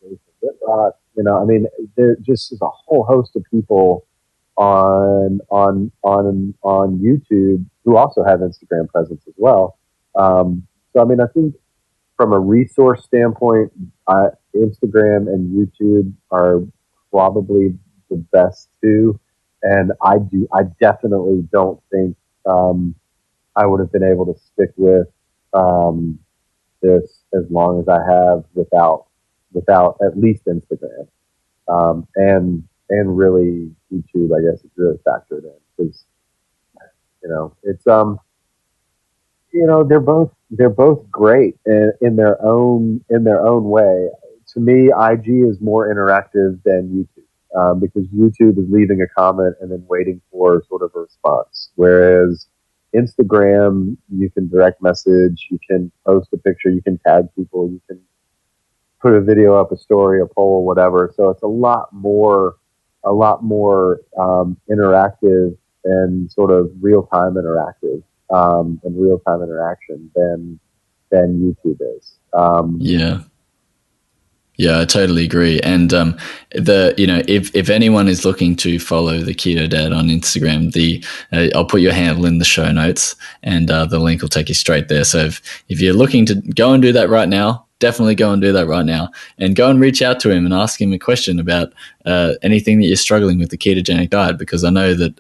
Jason Whitrock. I mean, there just is a whole host of people on YouTube who also have Instagram presence as well. So I mean, I think from a resource standpoint, Instagram and YouTube are probably the best two. And I definitely don't think I would have been able to stick with um, this as long as I have without at least Instagram, and really YouTube. I guess it's really factored in because it's they're both great in their own way. To me, IG is more interactive than YouTube, because YouTube is leaving a comment and then waiting for sort of a response, whereas Instagram, you can direct message, you can post a picture, you can tag people, you can put a video up, a story, a poll, whatever. So it's a lot more interactive and sort of real-time interactive and real-time interaction than YouTube is. Yeah. Yeah, I totally agree. And if anyone is looking to follow the Keto Dad on Instagram, I'll put your handle in the show notes, and the link will take you straight there. So if you're looking to go and do that right now, definitely go and do that right now, and go and reach out to him and ask him a question about anything that you're struggling with the ketogenic diet, because I know that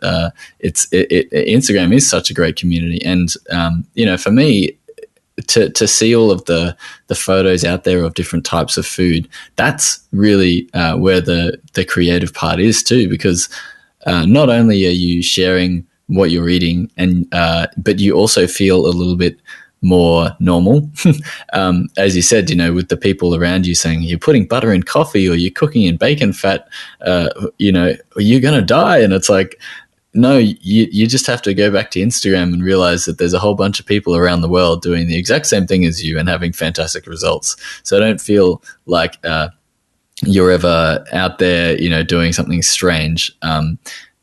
Instagram is such a great community, and for me, to see all of the photos out there of different types of food, that's really where the creative part is too, because not only are you sharing what you're eating, and but you also feel a little bit more normal. As you said, with the people around you saying you're putting butter in coffee or you're cooking in bacon fat, you're going to die. And it's like, no, you just have to go back to Instagram and realize that there's a whole bunch of people around the world doing the exact same thing as you and having fantastic results. So don't feel like you're ever out there, doing something strange,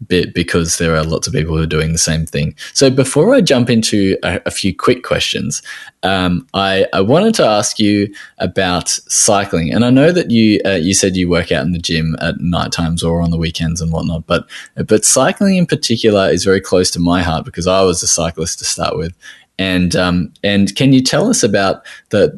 because there are lots of people who are doing the same thing. So before I jump into a few quick questions, I wanted to ask you about cycling. And I know that you said you work out in the gym at night times or on the weekends and whatnot, but cycling in particular is very close to my heart because I was a cyclist to start with. And can you tell us about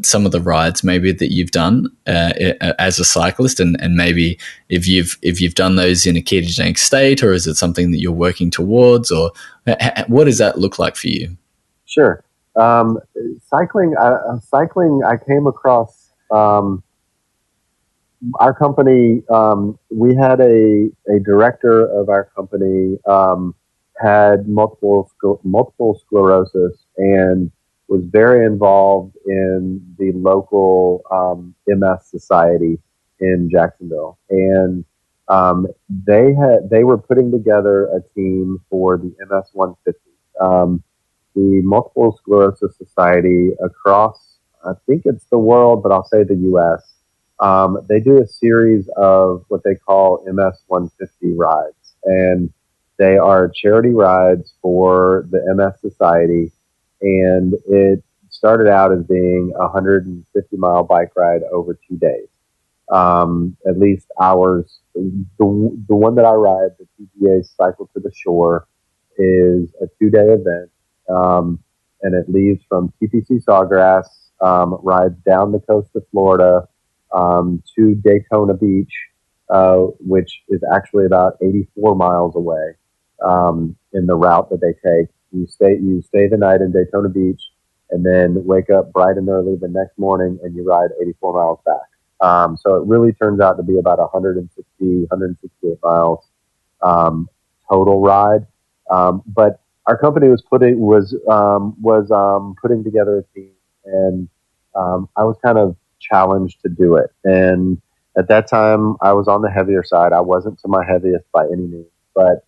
some of the rides maybe that you've done as a cyclist, and maybe if you've done those in a ketogenic state, or is it something that you're working towards, or what does that look like for you? Sure. Cycling. I came across our company. We had a director of our company had multiple sclerosis and was very involved in the local MS society in Jacksonville, and they were putting together a team for the MS 150, the Multiple Sclerosis Society across, I think it's the world, but I'll say the U.S. They do a series of what they call MS 150 rides, and they are charity rides for the MS Society, and it started out as being a 150-mile bike ride over 2 days. At least ours, the one that I ride, the TGA Cycle to the Shore, is a 2-day event, and it leaves from TPC Sawgrass, rides down the coast of Florida to Daytona Beach, which is actually about 84 miles away. In the route that they take, you stay the night in Daytona Beach, and then wake up bright and early the next morning, and you ride 84 miles back. So it really turns out to be about 168 miles total ride. But our company was putting together a team, and I was kind of challenged to do it. And at that time, I was on the heavier side. I wasn't to my heaviest by any means, but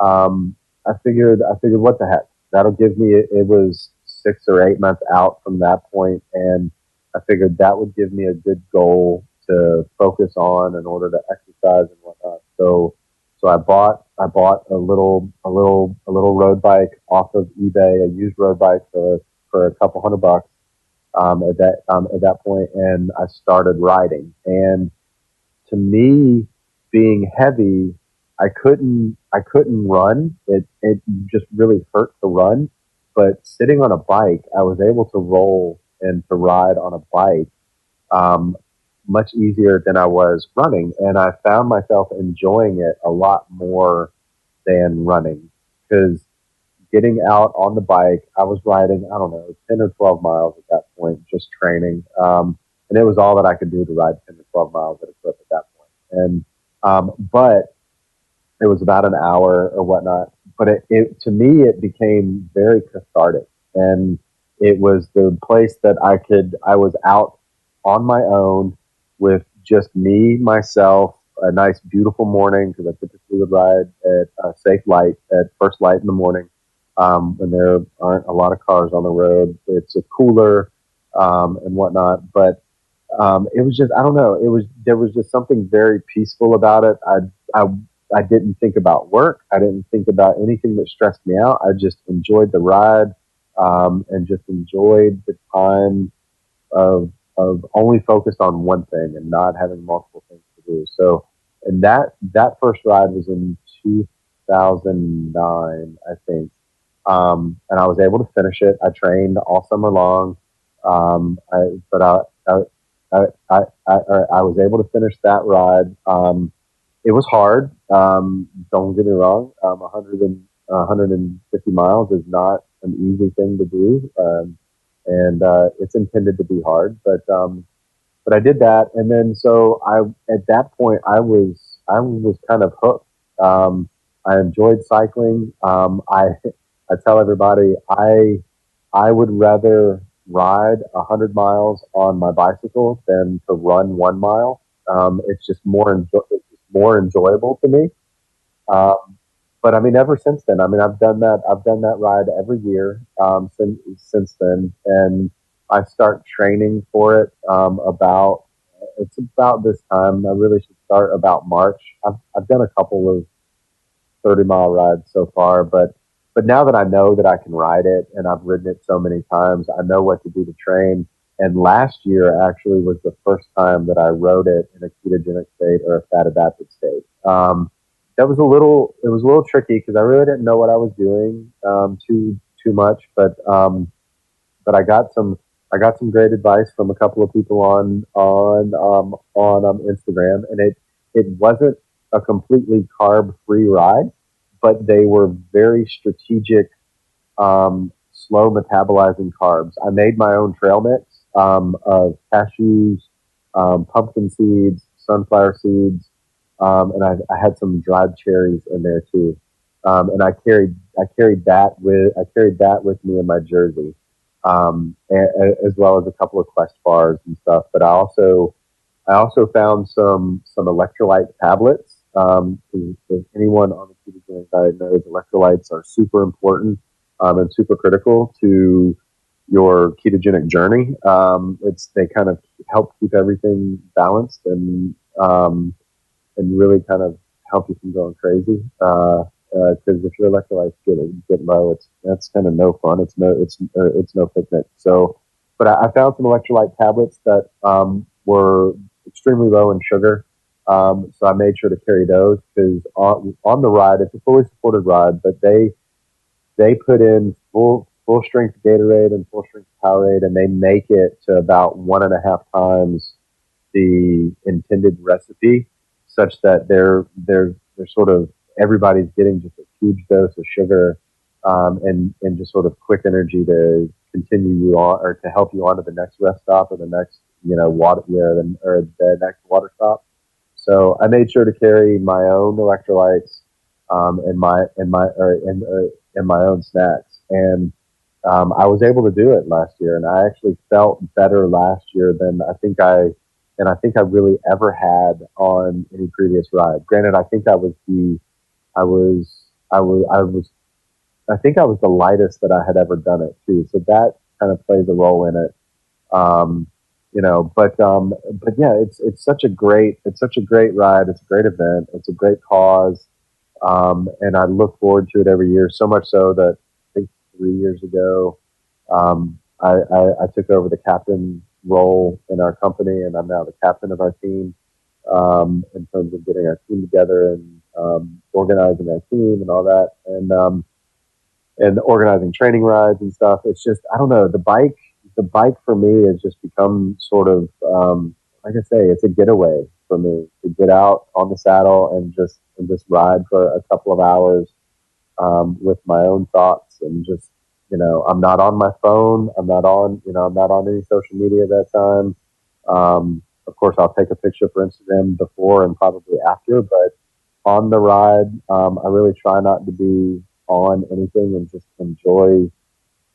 I figured what the heck, that'll give me, it was 6 or 8 months out from that point, and I figured that would give me a good goal to focus on in order to exercise and whatnot. So I bought a little road bike off of eBay, a used road bike for a couple $100 at that point, and I started riding. And to me, being heavy, I couldn't run. It just really hurt to run. But sitting on a bike, I was able to roll and to ride on a bike much easier than I was running. And I found myself enjoying it a lot more than running, because getting out on the bike, I was riding, 10 or 12 miles at that point, just training. And it was all that I could do to ride 10 or 12 miles at a clip at that point. And but it was about an hour or whatnot. But it to me, it became very cathartic. And it was the place that I was out on my own with just me, myself, a nice, beautiful morning, because I typically would ride at safe light, at first light in the morning, when there aren't a lot of cars on the road. It's a cooler and whatnot. But it was just, I don't know. There was just something very peaceful about it. I, I didn't think about work. I didn't think about anything that stressed me out. I just enjoyed the ride, and just enjoyed the time of only focused on one thing and not having multiple things to do. So, and that first ride was in 2009, I think. And I was able to finish it. I trained all summer long. But I was able to finish that ride. It was hard. Don't get me wrong. 150 miles is not an easy thing to do. And it's intended to be hard, but I did that. And then, so at that point, I was kind of hooked. I enjoyed cycling. I tell everybody, I would rather ride 100 miles on my bicycle than to run 1 mile. It's just it's just more enjoyable to me. Um, but I mean, ever since then, I mean, I've done that ride every year, since then, and I start training for it. It's about this time. I really should start about March. I've done a couple of 30-mile rides so far, but now that I know that I can ride it and I've ridden it so many times, I know what to do to train. And last year actually was the first time that I rode it in a ketogenic state or a fat adapted state. That was it was a little tricky because I really didn't know what I was doing, too much, but I got some great advice from a couple of people on Instagram, and it wasn't a completely carb free ride, but they were very strategic, slow metabolizing carbs. I made my own trail mix, of cashews, pumpkin seeds, sunflower seeds, and I had some dried cherries in there too. And I carried that with me in my jersey, as well as a couple of Quest bars and stuff. But I also found some electrolyte tablets. If anyone on the ketogenic diet knows, electrolytes are super important, and super critical to your ketogenic journey. They kind of help keep everything balanced, and really kind of help you from going crazy. Because if your electrolytes get low, that's kind of no fun. It's no picnic. So, but I found some electrolyte tablets that, were extremely low in sugar. So I made sure to carry those because on the ride, it's a fully supported ride, but they put in full strength Gatorade and full strength Powerade, and they make it to about 1.5 times the intended recipe, such that they're sort of everybody's getting just a huge dose of sugar, and just sort of quick energy to continue you on or to help you on to the next rest stop or the next or the next water stop. So I made sure to carry my own electrolytes, and my own snacks, and I was able to do it last year, and I actually felt better last year than I think I really ever had on any previous ride. Granted, I think I was I think I was the lightest that I had ever done it too. So that kind of plays a role in it. But yeah, it's such a great ride. It's a great event. It's a great cause. And I look forward to it every year. So much so that I think 3 years ago, I took over the captain role in our company, and I'm now the captain of our team, in terms of getting our team together and, organizing our team and all that, and organizing training rides and stuff. It's just, I don't know, the bike for me has just become sort of, like I say, it's a getaway for me to get out on the saddle and just ride for a couple of hours, with my own thoughts, and just, I'm not on my phone. I'm not on any social media at that time. Of course, I'll take a picture for Instagram before and probably after, but on the ride, I really try not to be on anything and just enjoy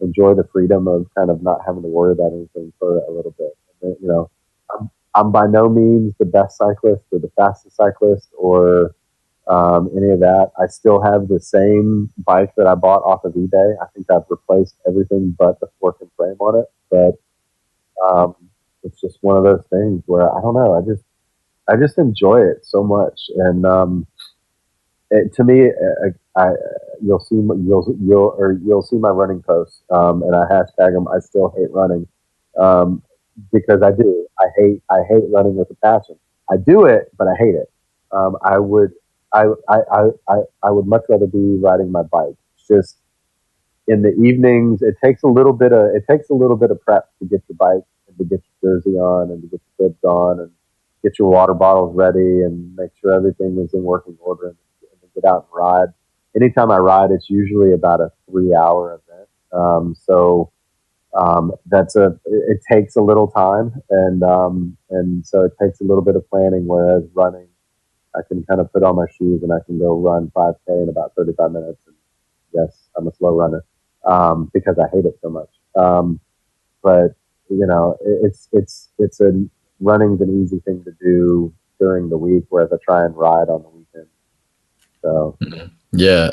the freedom of kind of not having to worry about anything for a little bit. And, I'm by no means the best cyclist or the fastest cyclist or, any of that. I still have the same bike that I bought off of eBay. I think I've replaced everything but the fork and frame on it. But, it's just one of those things where I don't know. I just enjoy it so much, and to me, you'll see you'll see my running posts, and I hashtag them. I still hate running, um, because I hate running with a passion. I do it, but I hate it. I would I would much rather be riding my bike. It's just in the evenings, it takes a little bit of prep to get your bike and to get your jersey on and to get your bibs on and get your water bottles ready and make sure everything is in working order and then get out and ride. Anytime I ride, it's usually about a 3 hour event. It takes a little time, and so it takes a little bit of planning. Whereas running, I can kind of put on my shoes and I can go run 5K in about 35 minutes. And yes, I'm a slow runner, because I hate it so much. But it's a running's an easy thing to do during the week, whereas I try and ride on the weekend. So Yeah,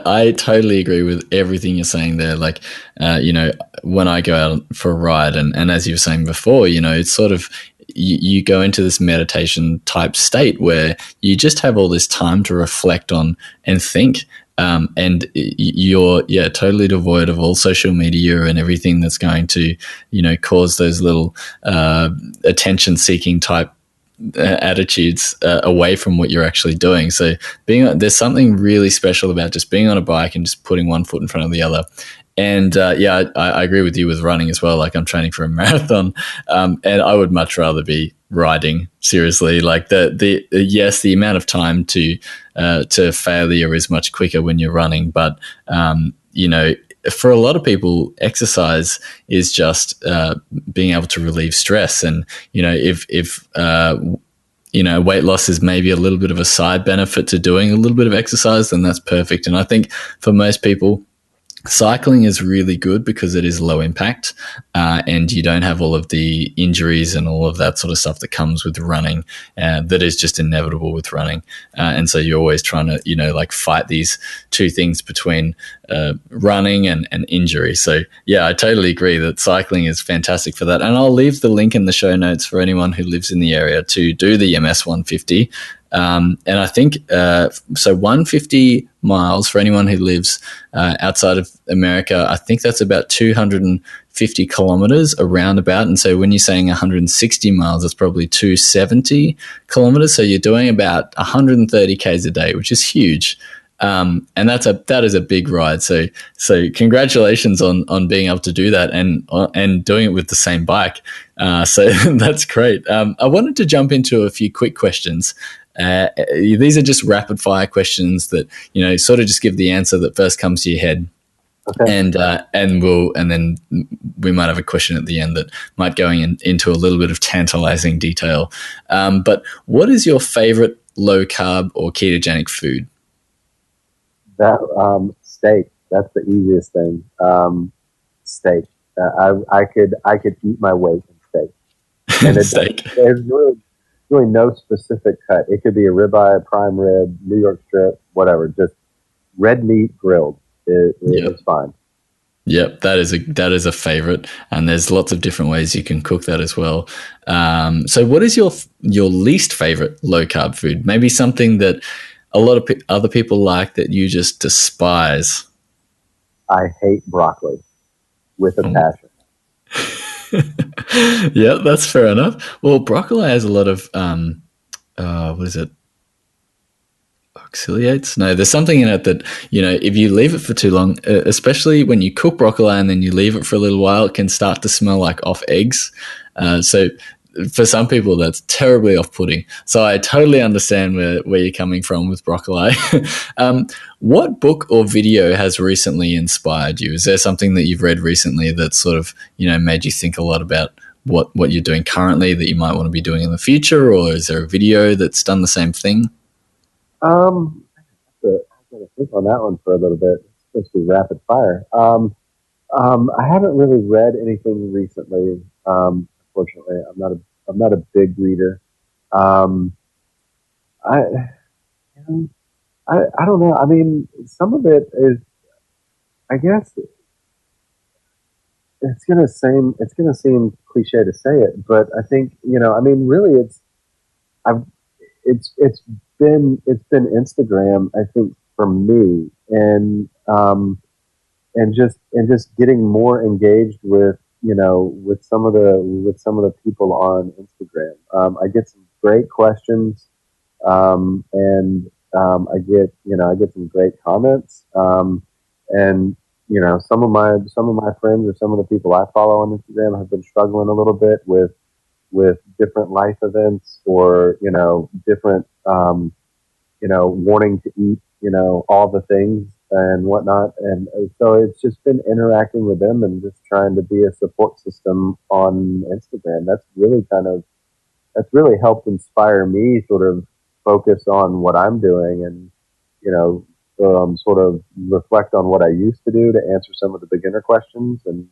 I totally agree with everything you're saying there. Like, when I go out for a ride, and as you were saying before, it's sort of, you go into this meditation type state where you just have all this time to reflect on and think. And you're totally devoid of all social media and everything that's going to cause those little attention seeking type attitudes away from what you're actually doing. So there's something really special about just being on a bike and just putting one foot in front of the other. And I agree with you with running as well. Like, I'm training for a marathon, and I would much rather be riding. Seriously, like the amount of time to failure is much quicker when you're running, but for a lot of people, exercise is just being able to relieve stress. And if weight loss is maybe a little bit of a side benefit to doing a little bit of exercise, then that's perfect. And I think for most people, cycling is really good because it is low impact, and you don't have all of the injuries and all of that sort of stuff that comes with running, that is just inevitable with running. And so you're always trying to, fight these two things between running and injury. So, yeah, I totally agree that cycling is fantastic for that. And I'll leave the link in the show notes for anyone who lives in the area to do the MS 150. And I think, 150 miles for anyone who lives outside of America, I think that's about 250 kilometers around about. And so when you're saying 160 miles, that's probably 270 kilometers. So you're doing about 130 Ks a day, which is huge. And that is a big ride. So congratulations on being able to do that and doing it with the same bike. So that's great. I wanted to jump into a few quick questions. These are just rapid fire questions that, sort of just give the answer that first comes to your head. Okay. And then we might have a question at the end that might go into a little bit of tantalizing detail. But what is your favorite low carb or ketogenic food? That steak. That's the easiest thing. Steak. I could eat my weight in steak. And Steak. There's really no specific cut. It could be a ribeye, prime rib, New York strip, whatever. Just red meat grilled. It's fine. Yep, that is a favorite, and there's lots of different ways you can cook that as well. So, what is your least favorite low carb food? Maybe something that a lot of other people like that you just despise. I hate broccoli with a passion. Yeah, that's fair enough. Well, broccoli has a lot of what is it? Oxalates? No, there's something in it that, if you leave it for too long, especially when you cook broccoli and then you leave it for a little while, it can start to smell like off eggs. So for some people, that's terribly off-putting. So I totally understand where you're coming from with broccoli. What book or video has recently inspired you? Is there something that you've read recently that sort of, made you think a lot about what you're doing currently that you might want to be doing in the future? Or is there a video that's done the same thing? I got to think on that one for a little bit. It's supposed to be rapid fire. I haven't really read anything recently. Unfortunately, I'm not a big reader. I don't know. I mean, some of it is, I guess, it's gonna seem cliche to say it, but I think, I mean, really, I've it's been Instagram, I think, for me, and just getting more engaged with, with some of the people on Instagram. I get some great questions, and I get some great comments, and some of my friends or some of the people I follow on Instagram have been struggling a little bit with different life events, or different, wanting to eat, all the things and whatnot. And so it's just been interacting with them and just trying to be a support system on Instagram. That's really helped inspire me, sort of focus on what I'm doing, and, sort of reflect on what I used to do to answer some of the beginner questions, and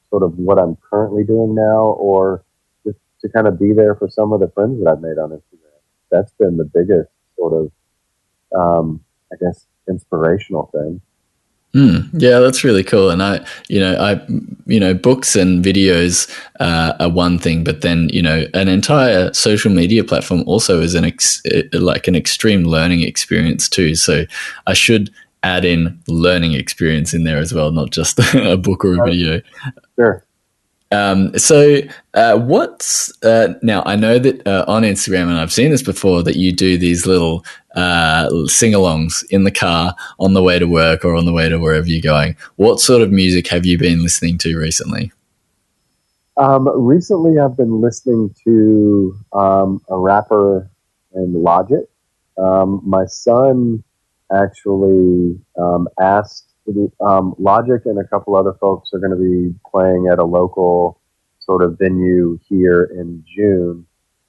sort of what I'm currently doing now, or just to kind of be there for some of the friends that I've made on Instagram. That's been the biggest sort of, I guess, inspirational thing. Yeah, that's really cool. And books and videos are one thing, but then, an entire social media platform also is like an extreme learning experience too. So I should add in learning experience in there as well, not just a book or a video. Sure. What's now? I know that on Instagram, and I've seen this before, that you do these little sing-alongs in the car on the way to work or on the way to wherever you're going. What sort of music have you been listening to recently? Recently, I've been listening to a rapper named Logic. My son actually asked. Logic and a couple other folks are going to be playing at a local sort of venue here in June.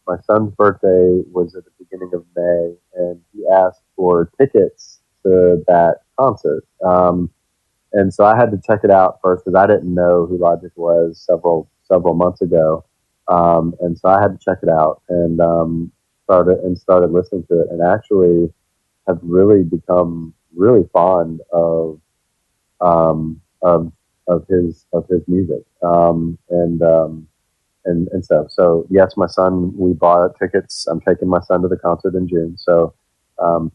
My son's birthday was at the beginning of May, and he asked for tickets to that concert. And so I had to check it out first, because I didn't know who Logic was several months ago. And so I had to check it out, and started listening to it, and actually have really become really fond um, of his music. And so yes, my son, we bought tickets. I'm taking my son to the concert in June. So to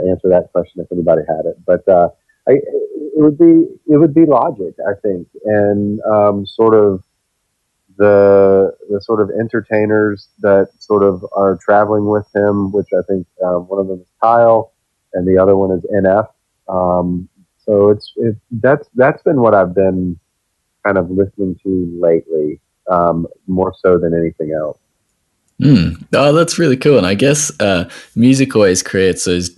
answer that question, if anybody had it, but it would be Logic, I think, and sort of the sort of entertainers that sort of are traveling with him, which I think one of them is Kyle, and the other one is NF. So that's been what I've been kind of listening to lately, more so than anything else. Oh, that's really cool. And I guess music always creates those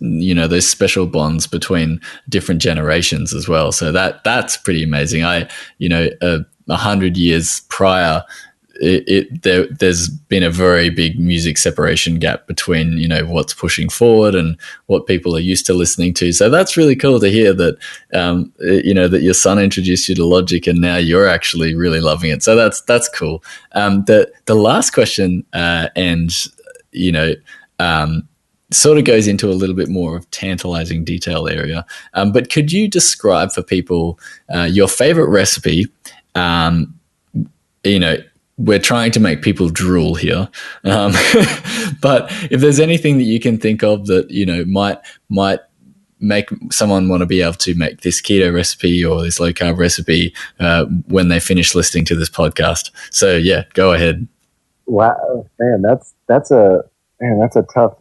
special bonds between different generations as well. So that's pretty amazing. 100 years prior, there's been a very big music separation gap between what's pushing forward and what people are used to listening to. So that's really cool to hear that that your son introduced you to Logic, and now you're actually really loving it. So that's cool. The last question and sort of goes into a little bit more of tantalizing detail area. But could you describe for people your favorite recipe? We're trying to make people drool here. But if there's anything that you can think of that, might make someone want to be able to make this keto recipe or this low carb recipe when they finish listening to this podcast. So yeah, go ahead. Wow, man, that's a tough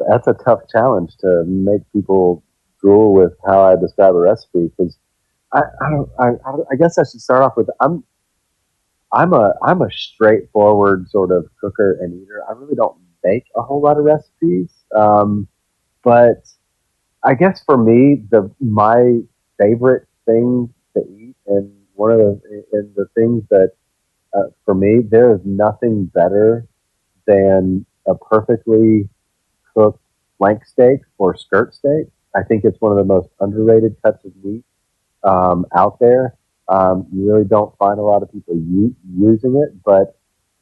challenge to make people drool with how I describe a recipe, because I guess I should start off with I'm a straightforward sort of cooker and eater. I really don't make a whole lot of recipes, but I guess for me, my favorite thing to eat, and one of the things that for me, there is nothing better than a perfectly cooked flank steak or skirt steak. I think it's one of the most underrated cuts of meat out there. You really don't find a lot of people using it, but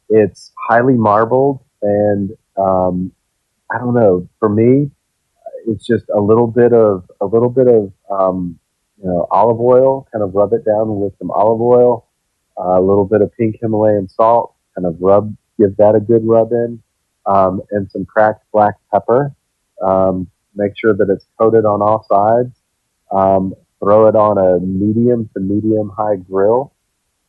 it's highly marbled, and I don't know. For me, it's just a little bit of olive oil. Kind of rub it down with some olive oil, a little bit of pink Himalayan salt, kind of give that a good rub in, and some cracked black pepper. Make sure that it's coated on all sides. Throw it on a medium to medium high grill,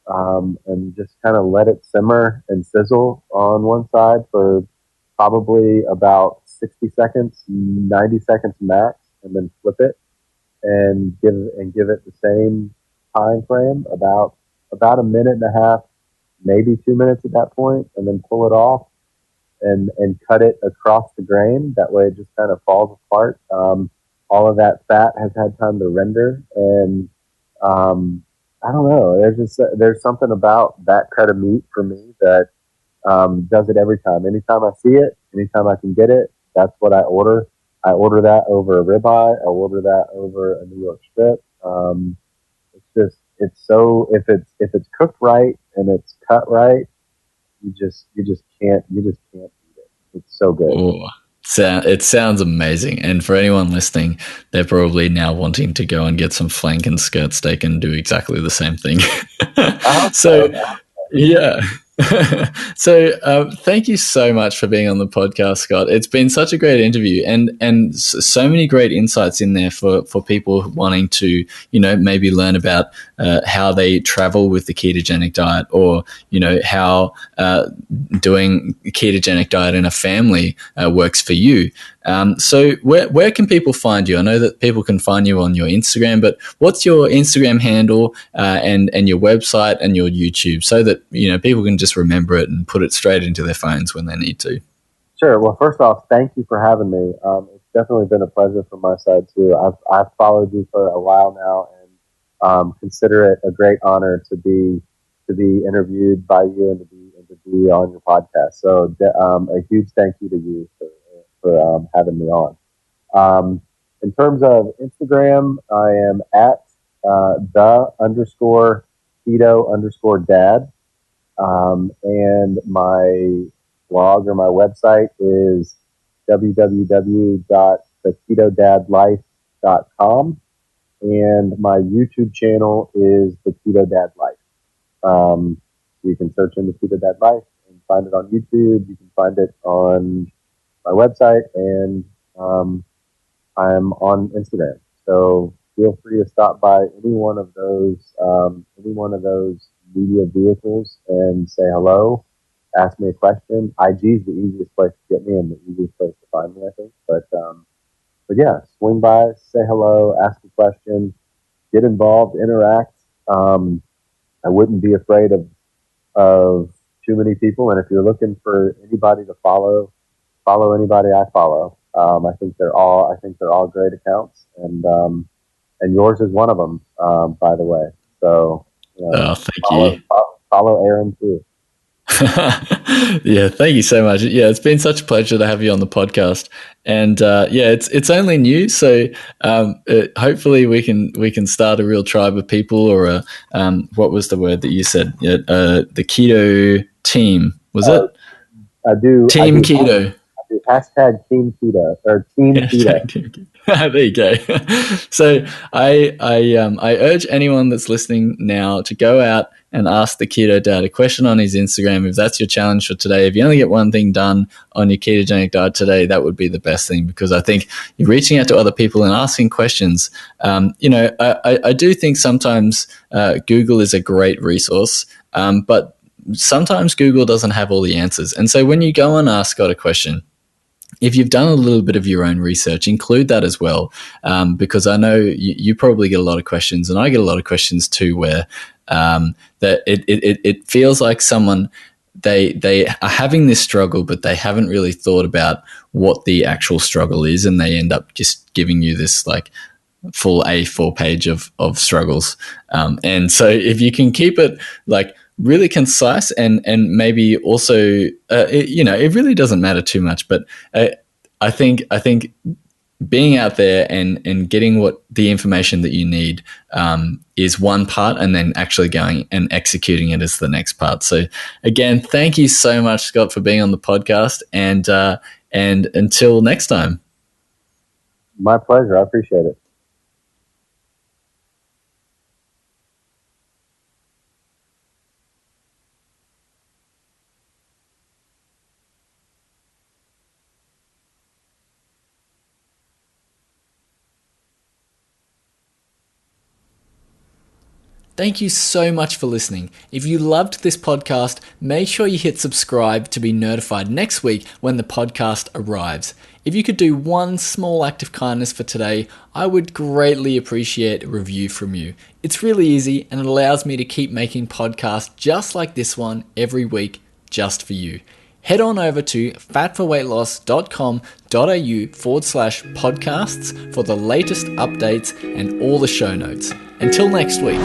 and just kind of let it simmer and sizzle on one side for probably about 60 seconds, 90 seconds max, and then flip it and give it the same time frame, about a minute and a half, maybe 2 minutes at that point, and then pull it off and cut it across the grain. That way, it just kind of falls apart. All of that fat has had time to render, and I don't know. There's something about that cut of meat for me that does it every time. Anytime I see it, anytime I can get it, that's what I order. I order that over a ribeye. I order that over a New York strip. If it's cooked right and it's cut right, you just can't eat it. It's so good. Ooh, it sounds amazing. And for anyone listening, they're probably now wanting to go and get some flank and skirt steak and do exactly the same thing. So, yeah. So thank you so much for being on the podcast, Scott. It's been such a great interview, and so many great insights in there for people wanting to, maybe learn about how they travel with the ketogenic diet, or how doing a ketogenic diet in a family works for you. So where can people find you? I know that people can find you on your Instagram, but what's your Instagram handle and your website and your YouTube, so that people can just remember it and put it straight into their phones when they need to? Sure. Well, first off, thank you for having me. It's definitely been a pleasure from my side too. I've followed you for a while now, and consider it a great honor to be interviewed by you and to be on your podcast. So a huge thank you to you for having me on. In terms of Instagram, I am at _keto_dad. And my blog or my website is www.theketodadlife.com, and my YouTube channel is the Keto Dad Life. You can search in the Keto Dad Life and find it on YouTube. You can find it on my website, and I'm on Instagram. So feel free to stop by any one of those media vehicles and say hello, ask me a question. IG is the easiest place to get me and the easiest place to find me, I think. But yeah, swing by, say hello, ask a question, get involved, interact. I wouldn't be afraid of too many people. And if you're looking for anybody to follow anybody I follow. I think they're all great accounts, and yours is one of them, by the way. So, thank you. Follow Aaron too. Yeah, thank you so much. Yeah, it's been such a pleasure to have you on the podcast, and it's only new, so hopefully we can start a real tribe of people, or what was the word that you said? The keto team, was it? I do keto. Hashtag Team Keto or Team Keto. There you go. So I urge anyone that's listening now to go out and ask the Keto Dad a question on his Instagram. If that's your challenge for today, if you only get one thing done on your ketogenic diet today, that would be the best thing, because I think you're reaching out to other people and asking questions. I do think sometimes Google is a great resource, but sometimes Google doesn't have all the answers. And so when you go and ask Scott a question, if you've done a little bit of your own research, include that as well, because I know you probably get a lot of questions, and I get a lot of questions too, where that it feels like someone, they are having this struggle, but they haven't really thought about what the actual struggle is, and they end up just giving you this like full A4 page of struggles. And so if you can keep it like really concise, and maybe also, it really doesn't matter too much, but I think being out there and getting what the information that you need is one part, and then actually going and executing it is the next part. So again, thank you so much, Scott, for being on the podcast, and until next time. My pleasure. I appreciate it. Thank you so much for listening. If you loved this podcast, make sure you hit subscribe to be notified next week when the podcast arrives. If you could do one small act of kindness for today, I would greatly appreciate a review from you. It's really easy and it allows me to keep making podcasts just like this one every week just for you. Head on over to fatforweightloss.com.au/podcasts for the latest updates and all the show notes. Until next week.